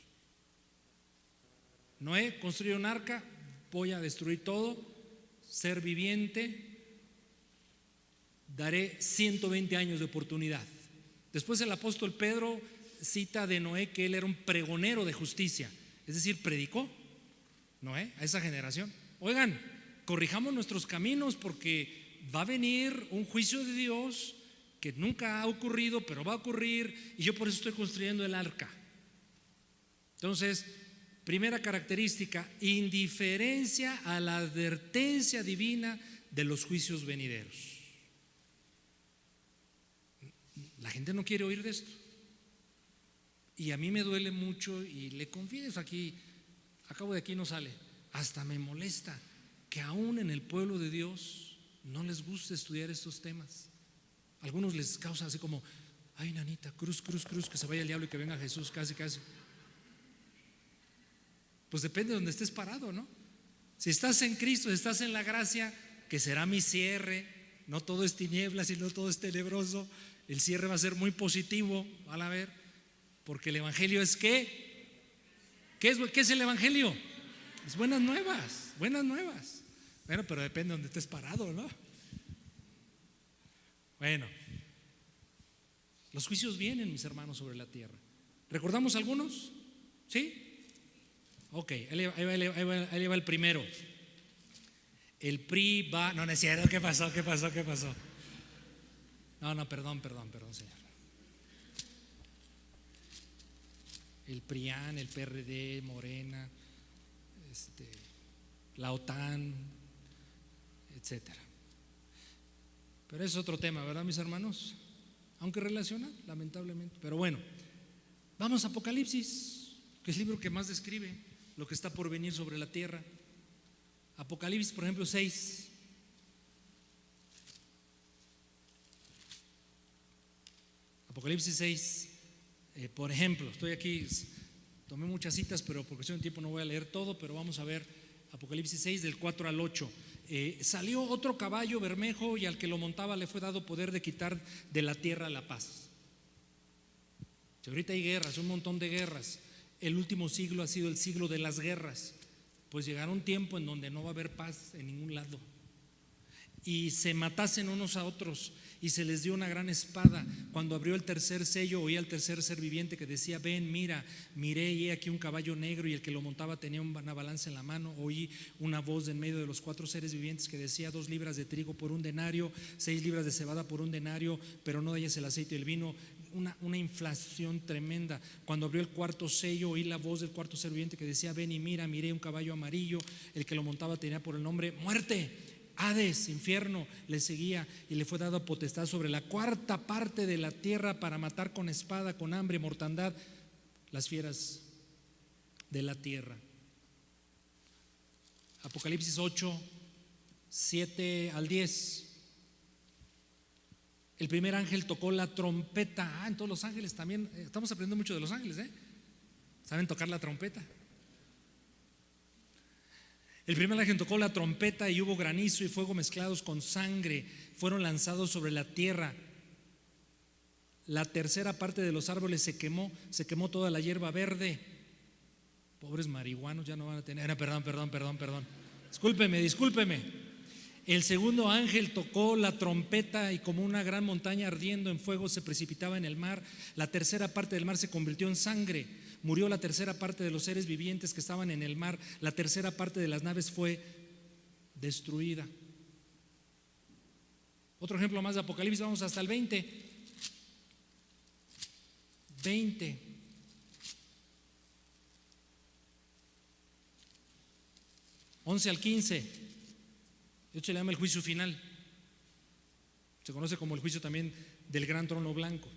Noé construyó un arca, voy a destruir todo, ser viviente, daré 120 años de oportunidad. Después el apóstol Pedro cita de Noé que él era un pregonero de justicia, es decir, predicó Noé a esa generación: oigan, corrijamos nuestros caminos porque va a venir un juicio de Dios que nunca ha ocurrido, pero va a ocurrir, y yo por eso estoy construyendo el arca. Entonces, primera característica, indiferencia a la advertencia divina de los juicios venideros. La gente no quiere oír de esto, y a mí me duele mucho, y le confieso aquí, acabo de aquí no sale, hasta me molesta que aún en el pueblo de Dios no les guste estudiar estos temas. Algunos les causa así como: ay, nanita, cruz, cruz, cruz, que se vaya el diablo y que venga Jesús, casi, casi. Pues depende de donde estés parado, ¿no? Si estás en Cristo, si estás en la gracia, que será mi cierre, no todo es tinieblas y no todo es tenebroso, el cierre va a ser muy positivo, van a ver, porque el evangelio es ¿qué? ¿Qué es el evangelio? Es buenas nuevas, buenas nuevas. Bueno, pero depende de donde estés parado, ¿no? Bueno, los juicios vienen, mis hermanos, sobre la tierra. ¿Recordamos algunos? ¿Sí? Ok, ahí va el primero. El PRI va. No, no es cierto. ¿Qué pasó? No, perdón, señor. El PRIAN, el PRD, Morena, la OTAN, etcétera. Pero es otro tema, ¿verdad, mis hermanos? Aunque relaciona, lamentablemente. Pero bueno, vamos a Apocalipsis, que es el libro que más describe lo que está por venir sobre la tierra. Apocalipsis, por ejemplo, 6. Apocalipsis 6, por ejemplo, estoy aquí, tomé muchas citas, pero por cuestión de tiempo no voy a leer todo, pero vamos a ver Apocalipsis 6 del 4 al 8. Salió otro caballo bermejo y al que lo montaba le fue dado poder de quitar de la tierra la paz. Si ahorita hay guerras, un montón de guerras, el último siglo ha sido el siglo de las guerras, pues llegará un tiempo en donde no va a haber paz en ningún lado, y se matasen unos a otros, y se les dio una gran espada. Cuando abrió el tercer sello, oí al tercer ser viviente que decía: ven, mira. Miré y he aquí un caballo negro, y el que lo montaba tenía una balanza en la mano. Oí una voz de en medio de los 4 seres vivientes que decía: 2 libras de trigo por un denario, 6 libras de cebada por un denario, pero no halles el aceite y el vino. Una inflación tremenda. Cuando abrió el cuarto sello, oí la voz del cuarto ser viviente que decía: ven y mira. Miré un caballo amarillo, el que lo montaba tenía por el nombre Muerte. Hades, infierno, le seguía, y le fue dado potestad sobre la 4ª parte de la tierra para matar con espada, con hambre, mortandad, las fieras de la tierra. Apocalipsis 8, 7 al 10. El primer ángel tocó la trompeta. En todos los ángeles también, estamos aprendiendo mucho de los ángeles, ¿saben tocar la trompeta? El primer ángel tocó la trompeta y hubo granizo y fuego mezclados con sangre, fueron lanzados sobre la tierra. La tercera parte de los árboles se quemó toda la hierba verde. Pobres marihuanos ya no van a tener. Perdón. Discúlpeme. El segundo ángel tocó la trompeta y como una gran montaña ardiendo en fuego se precipitaba en el mar. La tercera parte del mar se convirtió en sangre. Murió la tercera parte de los seres vivientes que estaban en el mar. La tercera parte de las naves fue destruida. Otro ejemplo más de Apocalipsis, vamos hasta el 20. 11 al 15. Esto se le llama el juicio final. Se conoce como el juicio también del gran trono blanco.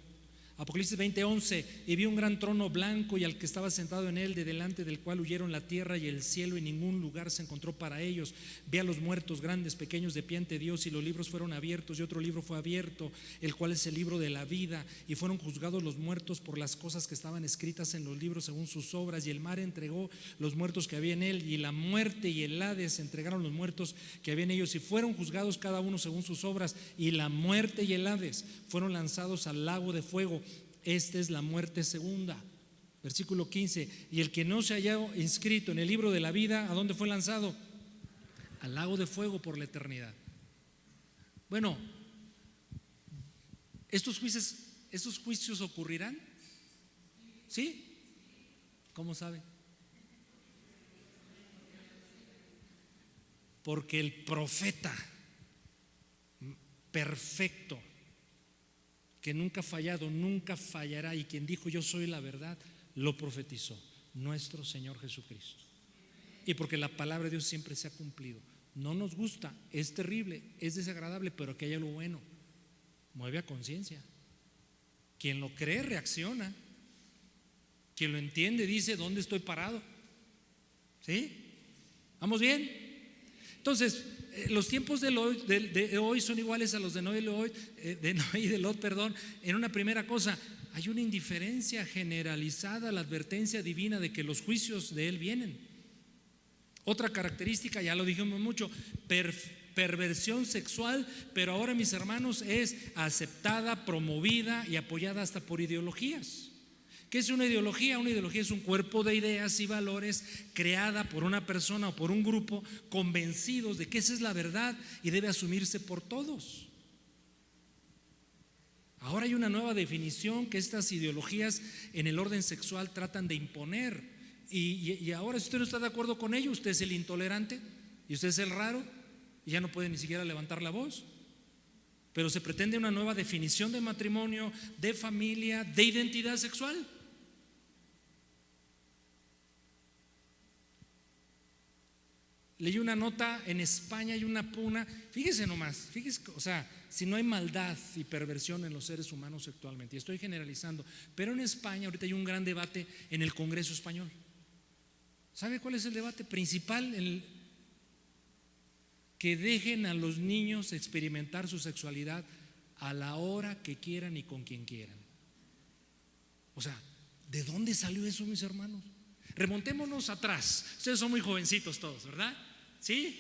Apocalipsis 20:11. Y vi un gran trono blanco y al que estaba sentado en él, de delante del cual huyeron la tierra y el cielo, y ningún lugar se encontró para ellos. Vi a los muertos, grandes, pequeños, de pie ante Dios, y los libros fueron abiertos, y otro libro fue abierto, el cual es el libro de la vida, y fueron juzgados los muertos por las cosas que estaban escritas en los libros según sus obras. Y el mar entregó los muertos que había en él, y la muerte y el Hades entregaron los muertos que había en ellos, y fueron juzgados cada uno según sus obras. Y la muerte y el Hades fueron lanzados al lago de fuego. Esta es la muerte segunda. Versículo 15. Y el que no se haya inscrito en el libro de la vida, ¿a dónde fue lanzado? Al lago de fuego por la eternidad. Bueno, ¿estos juicios ocurrirán? ¿Sí? ¿Cómo sabe? Porque el profeta perfecto, que nunca ha fallado, nunca fallará, y quien dijo yo soy la verdad, lo profetizó, nuestro Señor Jesucristo. Y porque la palabra de Dios siempre se ha cumplido. No nos gusta, es terrible, es desagradable, pero aquí hay algo bueno. Mueve a conciencia. Quien lo cree reacciona. Quien lo entiende dice: ¿dónde estoy parado? ¿Sí? ¿Vamos bien? Entonces, los tiempos de hoy son iguales a los de Noé y de Lot, en una primera cosa: hay una indiferencia generalizada a la advertencia divina de que los juicios de él vienen. Otra característica, ya lo dijimos mucho, perversión sexual, pero ahora, mis hermanos, es aceptada, promovida y apoyada hasta por ideologías. ¿Qué es una ideología? Una ideología es un cuerpo de ideas y valores creada por una persona o por un grupo convencidos de que esa es la verdad y debe asumirse por todos. Ahora hay una nueva definición que estas ideologías en el orden sexual tratan de imponer, y ahora, si usted no está de acuerdo con ello, usted es el intolerante y usted es el raro y ya no puede ni siquiera levantar la voz. Pero se pretende una nueva definición de matrimonio, de familia, de identidad sexual. Leí una nota: en España hay una pugna. Fíjese nomás, o sea, si no hay maldad y perversión en los seres humanos actualmente, y estoy generalizando, pero en España ahorita hay un gran debate en el Congreso español. ¿Sabe cuál es el debate principal? Que dejen a los niños experimentar su sexualidad a la hora que quieran y con quien quieran. O sea, ¿de dónde salió eso, mis hermanos? Remontémonos atrás. Ustedes son muy jovencitos todos, ¿verdad? ¿Sí?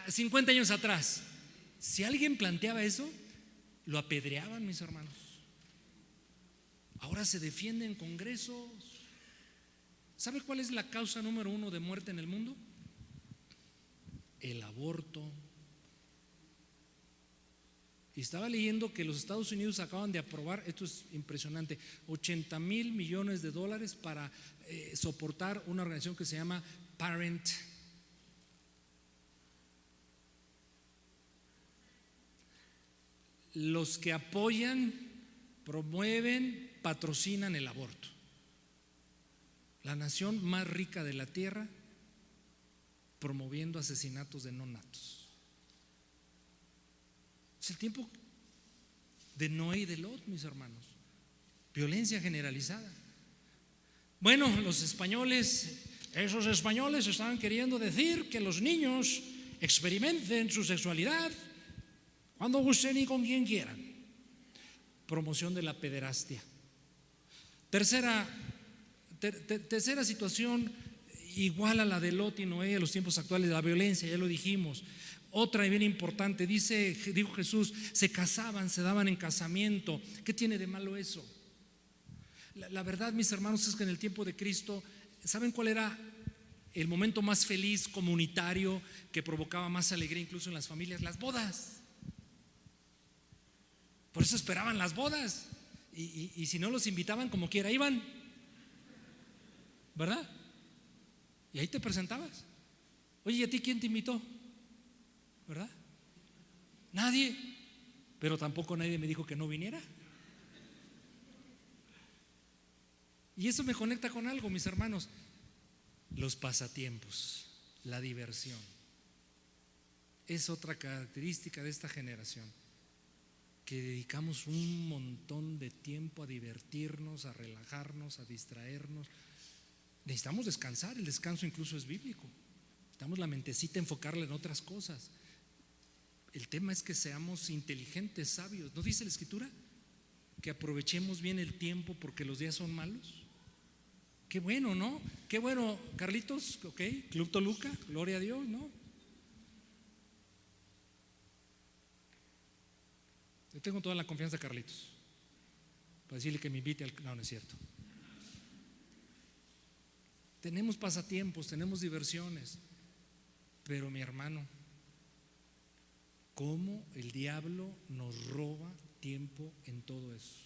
50 años atrás. Si alguien planteaba eso, lo apedreaban, mis hermanos. Ahora se defiende en congresos. ¿Sabe cuál es la causa número 1 de muerte en el mundo? El aborto. Y estaba leyendo que los Estados Unidos acaban de aprobar, esto es impresionante, $80,000 millones para soportar una organización que se llama Parent. Los que apoyan, promueven, patrocinan el aborto. La nación más rica de la tierra promoviendo asesinatos de no natos. Es el tiempo de Noé y de Lot, mis hermanos. Violencia generalizada. Bueno, esos españoles estaban queriendo decir que los niños experimenten su sexualidad cuando gusten y con quien quieran. Promoción de la pederastia. Tercera situación, igual a la de Lot y Noé, a los tiempos actuales, de la violencia, ya lo dijimos. Otra y bien importante, dijo Jesús, se casaban, se daban en casamiento. ¿Qué tiene de malo eso? La verdad, mis hermanos, es que en el tiempo de Cristo, ¿saben cuál era el momento más feliz, comunitario, que provocaba más alegría incluso en las familias? Las bodas. Por eso esperaban las bodas. Y si no los invitaban, como quiera iban, ¿verdad? Y ahí te presentabas. Oye, ¿y a ti quién te invitó? ¿Verdad? Nadie. Pero tampoco nadie me dijo que no viniera. Y eso me conecta con algo, mis hermanos: los pasatiempos, la diversión. Es otra característica de esta generación, que dedicamos un montón de tiempo a divertirnos, a relajarnos, a distraernos. Necesitamos descansar, el descanso incluso es bíblico. Necesitamos la mentecita enfocarla en otras cosas. El tema es que seamos inteligentes, sabios. ¿No dice la Escritura que aprovechemos bien el tiempo porque los días son malos? Qué bueno, ¿no? Qué bueno, Carlitos, ok, Club Toluca, gloria a Dios, ¿no? Yo tengo toda la confianza de Carlitos para decirle que me invite al... No, no es cierto. Tenemos pasatiempos, tenemos diversiones, pero mi hermano, cómo el diablo nos roba tiempo en todo eso.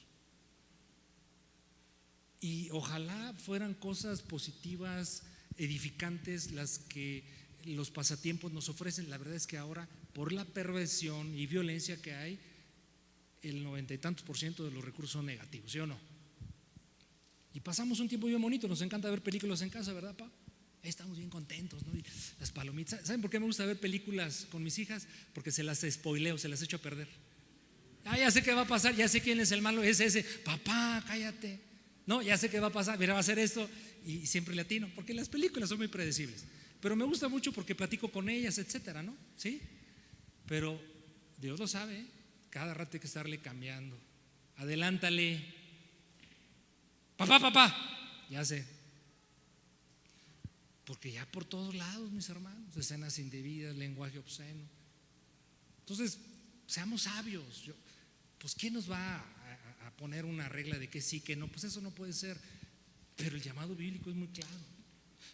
Y ojalá fueran cosas positivas, edificantes, las que los pasatiempos nos ofrecen. La verdad es que ahora, por la perversión y violencia que hay, el 90 y tantos % de los recursos son negativos, ¿sí o no? Y pasamos un tiempo bien bonito, nos encanta ver películas en casa, ¿verdad, pa? Estamos bien contentos, ¿no? Y las palomitas. ¿Saben por qué me gusta ver películas con mis hijas? Porque se las spoileo, se las echo a perder. Ya sé qué va a pasar, ya sé quién es el malo, es ese. Papá, cállate. No, ya sé qué va a pasar, mira, va a hacer esto. Y siempre le atino, porque las películas son muy predecibles. Pero me gusta mucho porque platico con ellas, etcétera, ¿no? ¿Sí? Pero Dios lo sabe, ¿eh? Cada rato hay que estarle cambiando. Adelántale. Papá, ya sé. Porque ya por todos lados, mis hermanos, escenas indebidas, lenguaje obsceno. Entonces, seamos sabios. Pues ¿quién nos va a poner una regla de que sí, que no? Pues eso no puede ser. Pero el llamado bíblico es muy claro.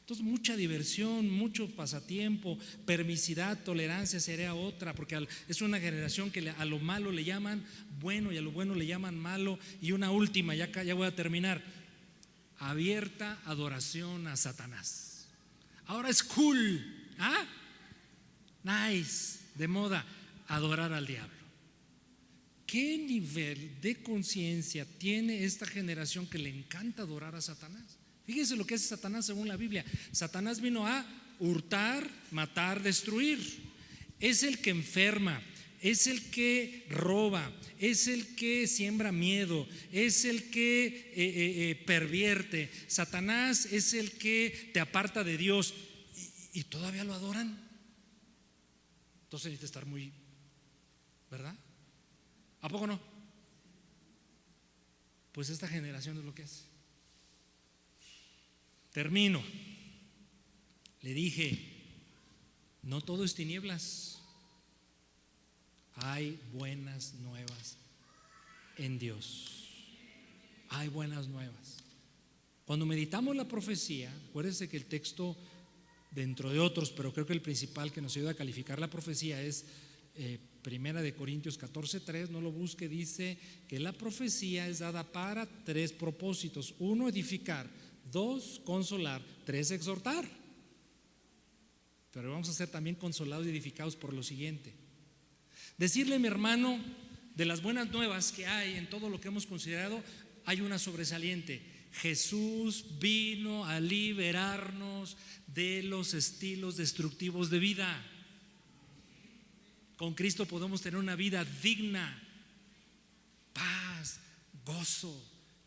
Entonces, mucha diversión, mucho pasatiempo, permisidad, tolerancia sería otra, porque es una generación que a lo malo le llaman bueno y a lo bueno le llaman malo. Y una última, ya voy a terminar: abierta adoración a Satanás. Ahora es cool, ¿ah? Nice, de moda, adorar al diablo. ¿Qué nivel de conciencia tiene esta generación que le encanta adorar a Satanás? Fíjense lo que hace Satanás según la Biblia. Satanás vino a hurtar, matar, destruir. Es el que enferma, es el que roba, es el que siembra miedo, es el que pervierte. Satanás es el que te aparta de Dios y todavía lo adoran. Entonces necesita estar muy, ¿verdad? ¿A poco no? Pues esta generación es lo que es. Termino. Le dije, no todo es tinieblas. Hay buenas nuevas en Dios. Hay buenas nuevas. Cuando meditamos la profecía, acuérdense que el texto, dentro de otros, pero creo que el principal que nos ayuda a calificar la profecía es Primera de Corintios 14:3, no lo busque. Dice que la profecía es dada para 3 propósitos: 1, edificar; 2, consolar; 3, exhortar. Pero vamos a ser también consolados y edificados por lo siguiente: decirle, mi hermano, de las buenas nuevas que hay en todo lo que hemos considerado, hay una sobresaliente: Jesús vino a liberarnos de los estilos destructivos de vida. Con Cristo podemos tener una vida digna, paz, gozo,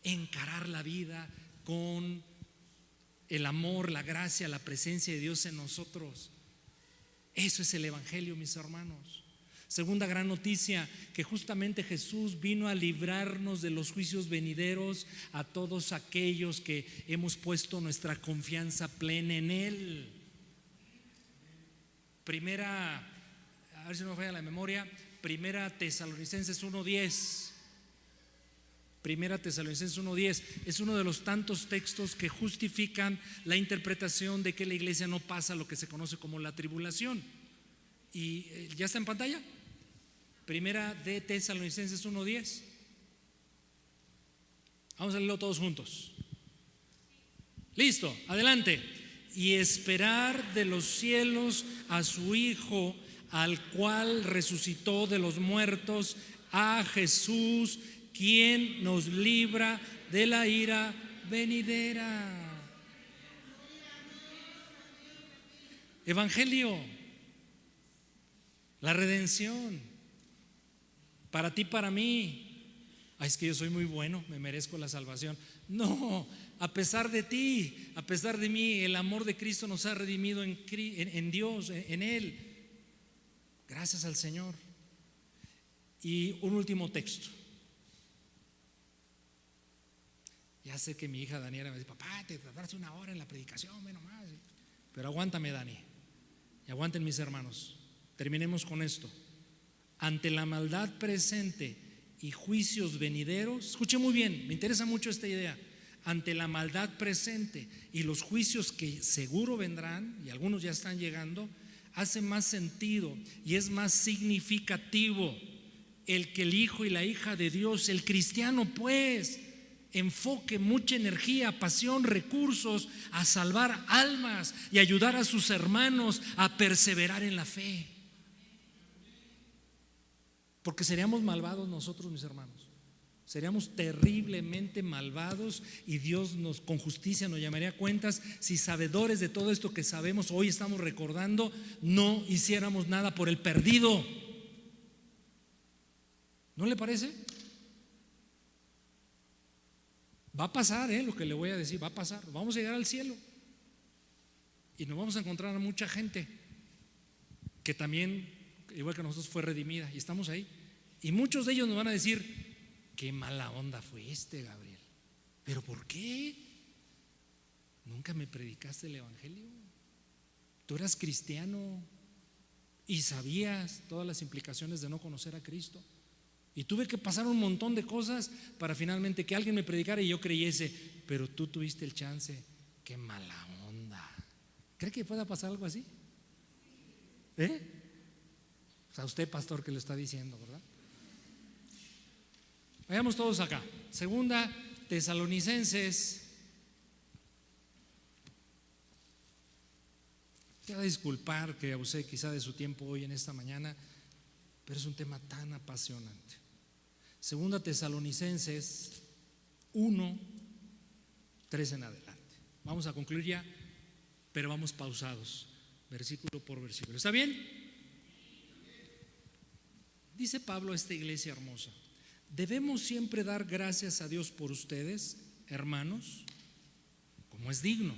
encarar la vida con el amor, la gracia, la presencia de Dios en nosotros. Eso es el Evangelio, mis hermanos. Segunda gran noticia, que justamente Jesús vino a librarnos de los juicios venideros a todos aquellos que hemos puesto nuestra confianza plena en Él. Primera, a ver si no me falla la memoria, Primera Tesalonicenses 1:10. Primera Tesalonicenses 1:10 es uno de los tantos textos que justifican la interpretación de que la iglesia no pasa lo que se conoce como la tribulación. ¿Y ya está en pantalla? Primera de Tesalonicenses 1:10. Vamos a leerlo todos juntos. Listo, adelante. Y esperar de los cielos a su Hijo, al cual resucitó de los muertos, a Jesús, quien nos libra de la ira venidera. Evangelio, la redención, para ti, para mí. Ay, es que yo soy muy bueno, me merezco la salvación. No, a pesar de ti, a pesar de mí, el amor de Cristo nos ha redimido en Dios, en Él. Gracias al Señor. Y un último texto. Ya sé que mi hija Daniela me dice: papá, te tardaste 1 hora en la predicación, ve nomás. Pero aguántame, Dani, y aguanten mis hermanos. Terminemos con esto. Ante la maldad presente y juicios venideros, escuche muy bien, me interesa mucho esta idea. Ante la maldad presente y los juicios que seguro vendrán, y algunos ya están llegando, hace más sentido y es más significativo el que el hijo y la hija de Dios, el cristiano, pues, enfoque mucha energía, pasión, recursos a salvar almas y ayudar a sus hermanos a perseverar en la fe. Porque seríamos malvados nosotros, mis hermanos. Seríamos terriblemente malvados y Dios con justicia nos llamaría a cuentas si, sabedores de todo esto que sabemos, hoy estamos recordando, no hiciéramos nada por el perdido. ¿No le parece? Va a pasar, lo que le voy a decir, va a pasar. Vamos a llegar al cielo y nos vamos a encontrar a mucha gente que también, igual que nosotros, fue redimida, y estamos ahí. Y muchos de ellos nos van a decir: qué mala onda fuiste, Gabriel. ¿Pero por qué? ¿Nunca me predicaste el evangelio? Tú eras cristiano y sabías todas las implicaciones de no conocer a Cristo. Y tuve que pasar un montón de cosas para finalmente que alguien me predicara y yo creyese. Pero tú tuviste el chance. Qué mala onda. ¿Cree que pueda pasar algo así? O sea, usted, pastor, que lo está diciendo, ¿verdad? Vayamos todos acá. Segunda Tesalonicenses. Te va a disculpar que abusé quizá de su tiempo hoy en esta mañana, pero es un tema tan apasionante. Segunda Tesalonicenses 1:3 en adelante. Vamos a concluir ya, pero vamos pausados, versículo por versículo. ¿Está bien? Dice Pablo a esta iglesia hermosa: debemos siempre dar gracias a Dios por ustedes, hermanos, como es digno,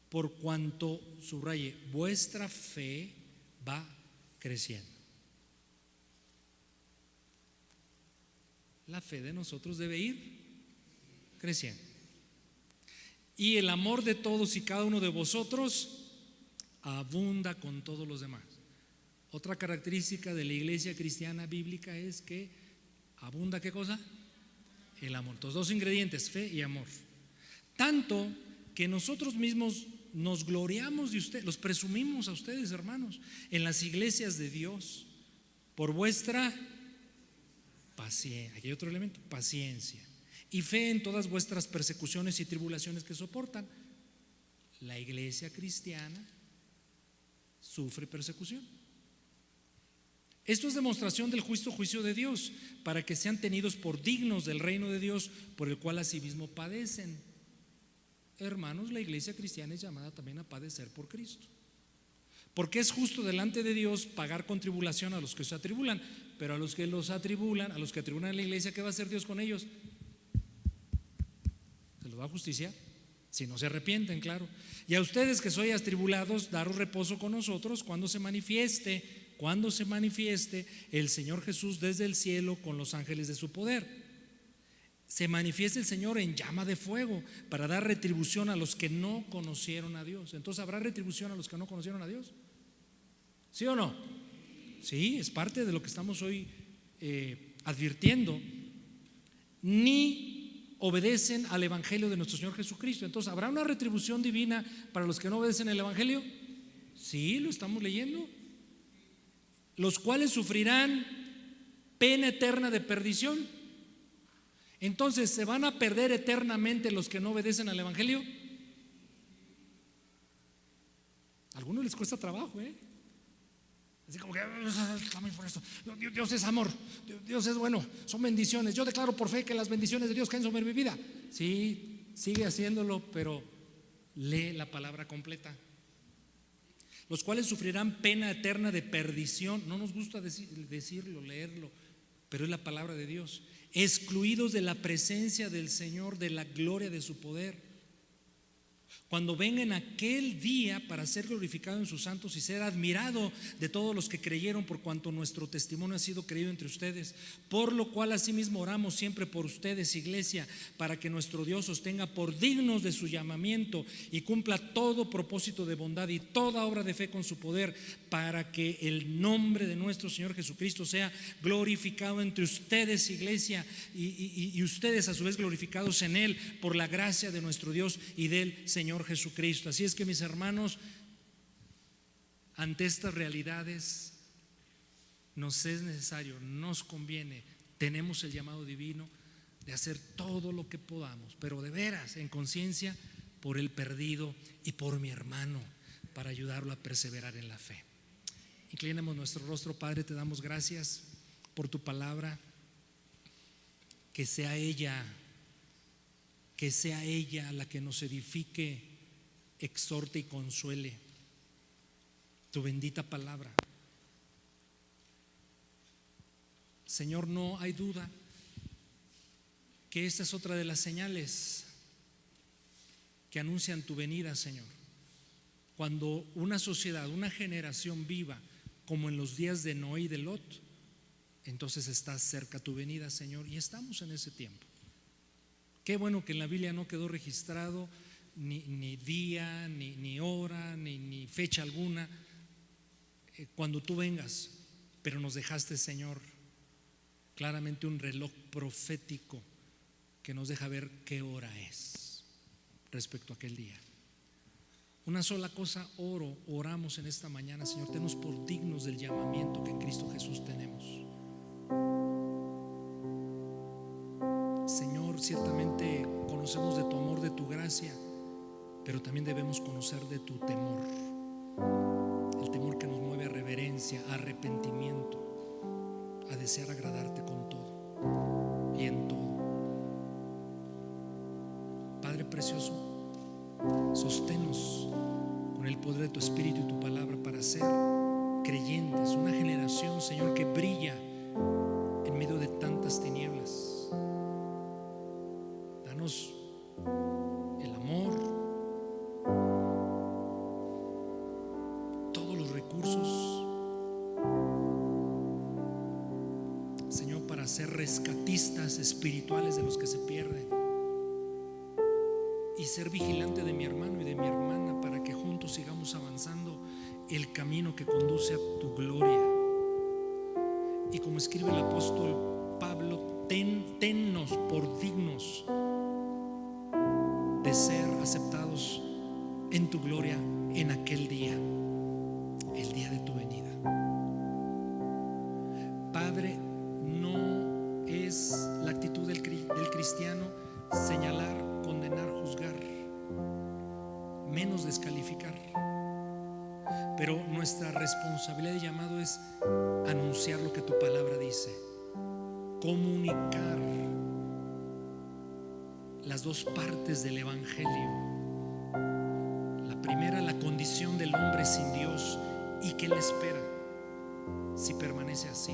por cuanto, subraye, vuestra fe va creciendo. La fe de nosotros debe ir creciendo. Y el amor de todos y cada uno de vosotros abunda con todos los demás. Otra característica de la iglesia cristiana bíblica es que abunda, ¿qué cosa? El amor. Entonces, 2 ingredientes: fe y amor. Tanto que nosotros mismos nos gloriamos de ustedes, los presumimos a ustedes, hermanos, en las iglesias de Dios, por vuestra paciencia. Aquí hay otro elemento: paciencia y fe en todas vuestras persecuciones y tribulaciones que soportan. La iglesia cristiana sufre persecución. Esto es demostración del juicio de Dios, para que sean tenidos por dignos del reino de Dios, por el cual asimismo padecen. Hermanos, la iglesia cristiana es llamada también a padecer por Cristo, porque es justo delante de Dios pagar con tribulación a los que se atribulan. Pero a los que los atribulan, a los que atribulan a la iglesia, ¿qué va a hacer Dios con ellos? Se los va a justiciar, si no se arrepienten, claro. Y a ustedes que sois atribulados, daros reposo con nosotros cuando se manifieste cuando se manifieste el Señor Jesús desde el cielo con los ángeles de su poder. Se manifiesta el Señor en llama de fuego para dar retribución a los que no conocieron a Dios. Entonces, ¿habrá retribución a los que no conocieron a Dios? ¿Sí o no? Sí, es parte de lo que estamos hoy advirtiendo. Ni obedecen al Evangelio de nuestro Señor Jesucristo. Entonces, ¿habrá una retribución divina para los que no obedecen el Evangelio? Sí, lo estamos leyendo. Los cuales sufrirán pena eterna de perdición. Entonces, ¿se van a perder eternamente los que no obedecen al Evangelio? A algunos les cuesta trabajo, así como que estamos por esto. Dios es amor, Dios es bueno, son bendiciones. Yo declaro por fe que las bendiciones de Dios caen sobre mi vida. Sí, sigue haciéndolo, pero lee la palabra completa. Los cuales sufrirán pena eterna de perdición. No nos gusta decirlo, leerlo, pero es la palabra de Dios. Excluidos de la presencia del Señor, de la gloria de su poder, cuando venga en aquel día para ser glorificado en sus santos y ser admirado de todos los que creyeron, por cuanto nuestro testimonio ha sido creído entre ustedes. Por lo cual asimismo oramos siempre por ustedes, iglesia, para que nuestro Dios os tenga por dignos de su llamamiento y cumpla todo propósito de bondad y toda obra de fe con su poder, para que el nombre de nuestro Señor Jesucristo sea glorificado entre ustedes, iglesia, y ustedes a su vez glorificados en Él por la gracia de nuestro Dios y del Señor Jesucristo. Así es que, mis hermanos, ante estas realidades nos es necesario, nos conviene, tenemos el llamado divino de hacer todo lo que podamos, pero de veras en conciencia, por el perdido y por mi hermano, para ayudarlo a perseverar en la fe. Inclinemos nuestro rostro. Padre, te damos gracias por tu palabra. Que sea ella la que nos edifique, exhorte y consuele. Tu bendita palabra. Señor, no hay duda que esta es otra de las señales que anuncian tu venida, Señor. Cuando una sociedad, una generación viva como en los días de Noé y de Lot, entonces está cerca tu venida, Señor, y estamos en ese tiempo. Qué bueno que en la Biblia no quedó registrado ni día, ni hora, ni fecha alguna cuando tú vengas, pero nos dejaste, Señor, claramente un reloj profético que nos deja ver qué hora es respecto a aquel día. Una sola cosa oramos en esta mañana, Señor, tenos por dignos del llamamiento que en Cristo Jesús tenemos. Señor, ciertamente conocemos de tu amor, de tu gracia, pero también debemos conocer de tu temor, el temor que nos mueve a reverencia, a arrepentimiento, a desear agradarte con todo y en todo. Padre precioso, sosténos con el poder de tu Espíritu y tu palabra para ser creyentes, una generación, Señor, que brilla en medio de tantas tinieblas. Danos el amor, todos los recursos, Señor, para ser rescatistas espirituales de los que se pierden, y ser vigilante de mi hermano y de mi hermana, para que juntos sigamos avanzando el camino que conduce a tu gloria. Y como escribe el apóstol Pablo, tennos por dignos de ser aceptados en tu gloria en aquel día, el día de tu venida. Padre, no es la actitud del cristiano señalar, condenar, juzgar, menos descalificar, pero nuestra responsabilidad y llamado es anunciar lo que tu palabra dice, comunicar las dos partes del evangelio. La primera, la condición del hombre sin Dios y que le espera si permanece así.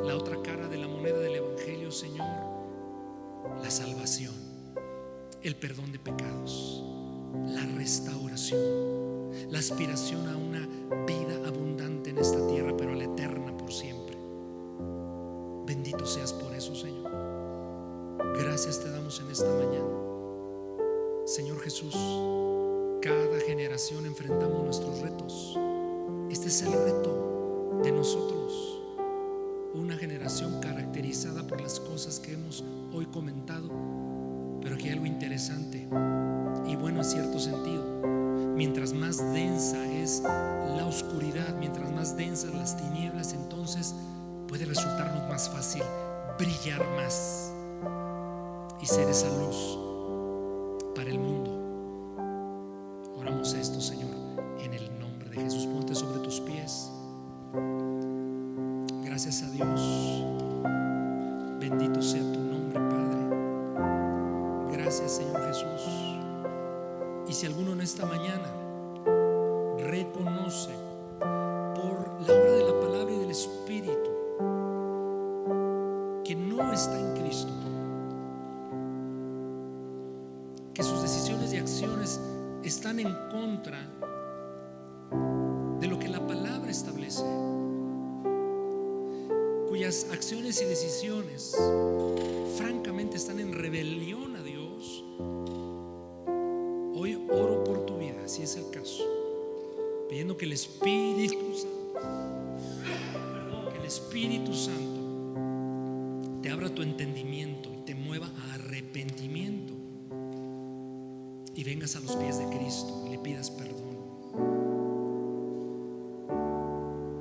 La otra cara de la moneda del evangelio, Señor, la salvación, el perdón de pecados, la restauración, la aspiración a una vida abundante en esta tierra, pero a la eterna por siempre. Bendito seas por eso, Señor. Gracias te damos en esta mañana, Señor Jesús. Cada generación enfrentamos nuestros retos. Este es el reto de nosotros, una generación caracterizada por las cosas que hemos hoy comentado. Pero aquí hay algo interesante y bueno en cierto sentido. Mientras más densa es la oscuridad, mientras más densas las tinieblas, entonces puede resultarnos más fácil brillar más y ser esa luz para el mundo. Oramos esto, Señor, en el nombre de Jesús. Ponte sobre tus pies. Gracias a Dios. Bendito sea tu nombre, Padre. Gracias, Señor Jesús. Y si alguno en esta mañana reconoce por la obra de la palabra y del Espíritu que no está en Cristo, que sus decisiones y acciones están en contra de lo que la palabra establece, cuyas acciones y decisiones francamente están en rebelión a Dios, hoy oro por tu vida, si es el caso, pidiendo que el Espíritu Santo te abra tu entendimiento y te mueva a arrepentimiento, y vengas a los pies de Cristo y le pidas perdón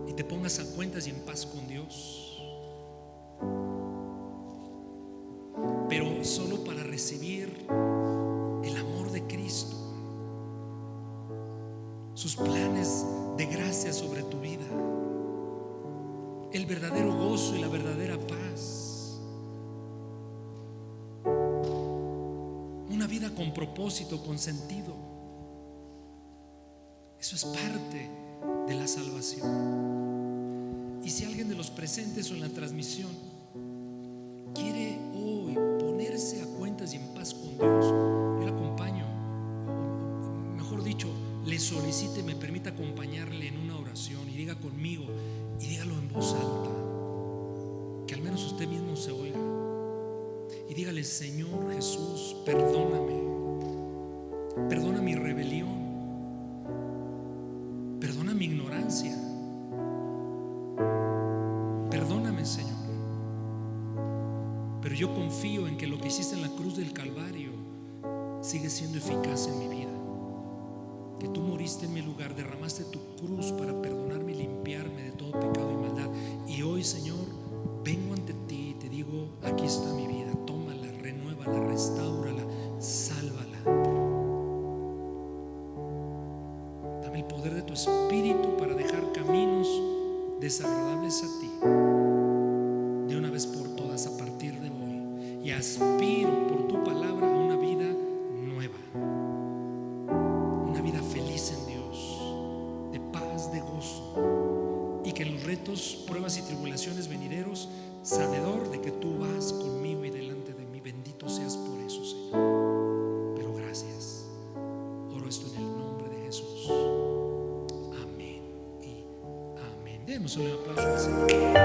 y te pongas a cuentas y en paz con Dios, pero solo para recibir el amor de Cristo, sus planes de gracia sobre tu vida, el verdadero gozo y la verdadera paz, una vida con propósito, con sentido. Eso es parte de la salvación. Y si alguien de los presentes o en la transmisión quiere hoy ponerse a cuentas y en paz con Dios, yo le acompaño, o mejor dicho, le solicite y me permita acompañarle en una oración, y diga conmigo y dígalo en voz alta, que al menos usted mismo se oiga, y dígale: Señor Jesús, perdóname, perdona mi rebelión, perdona mi ignorancia, perdóname, Señor, pero yo confío en que lo que hiciste en la cruz del Calvario sigue siendo eficaz en mi vida, que tú moriste en mi lugar, derramaste tu cruz para perdonarme y limpiarme de todo pecado y maldad. Y hoy, Señor, vengo ante ti y te digo: aquí está mi vida, tómala, renuévala, restáurala, sálvala. Dame el poder de tu Espíritu para dejar caminos desagradables a ti de una vez por todas a partir de hoy, y aspiro por tu palabra a una vida nueva, una vida feliz en Dios, de paz, de gozo, y que en los retos, pruebas y tribulaciones venideros, sabedor de que tú vas conmigo y delante de mí. Bendito seas por eso, Señor. Pero gracias. Oro esto en el nombre de Jesús. Amén y amén. Demos un aplauso al Señor.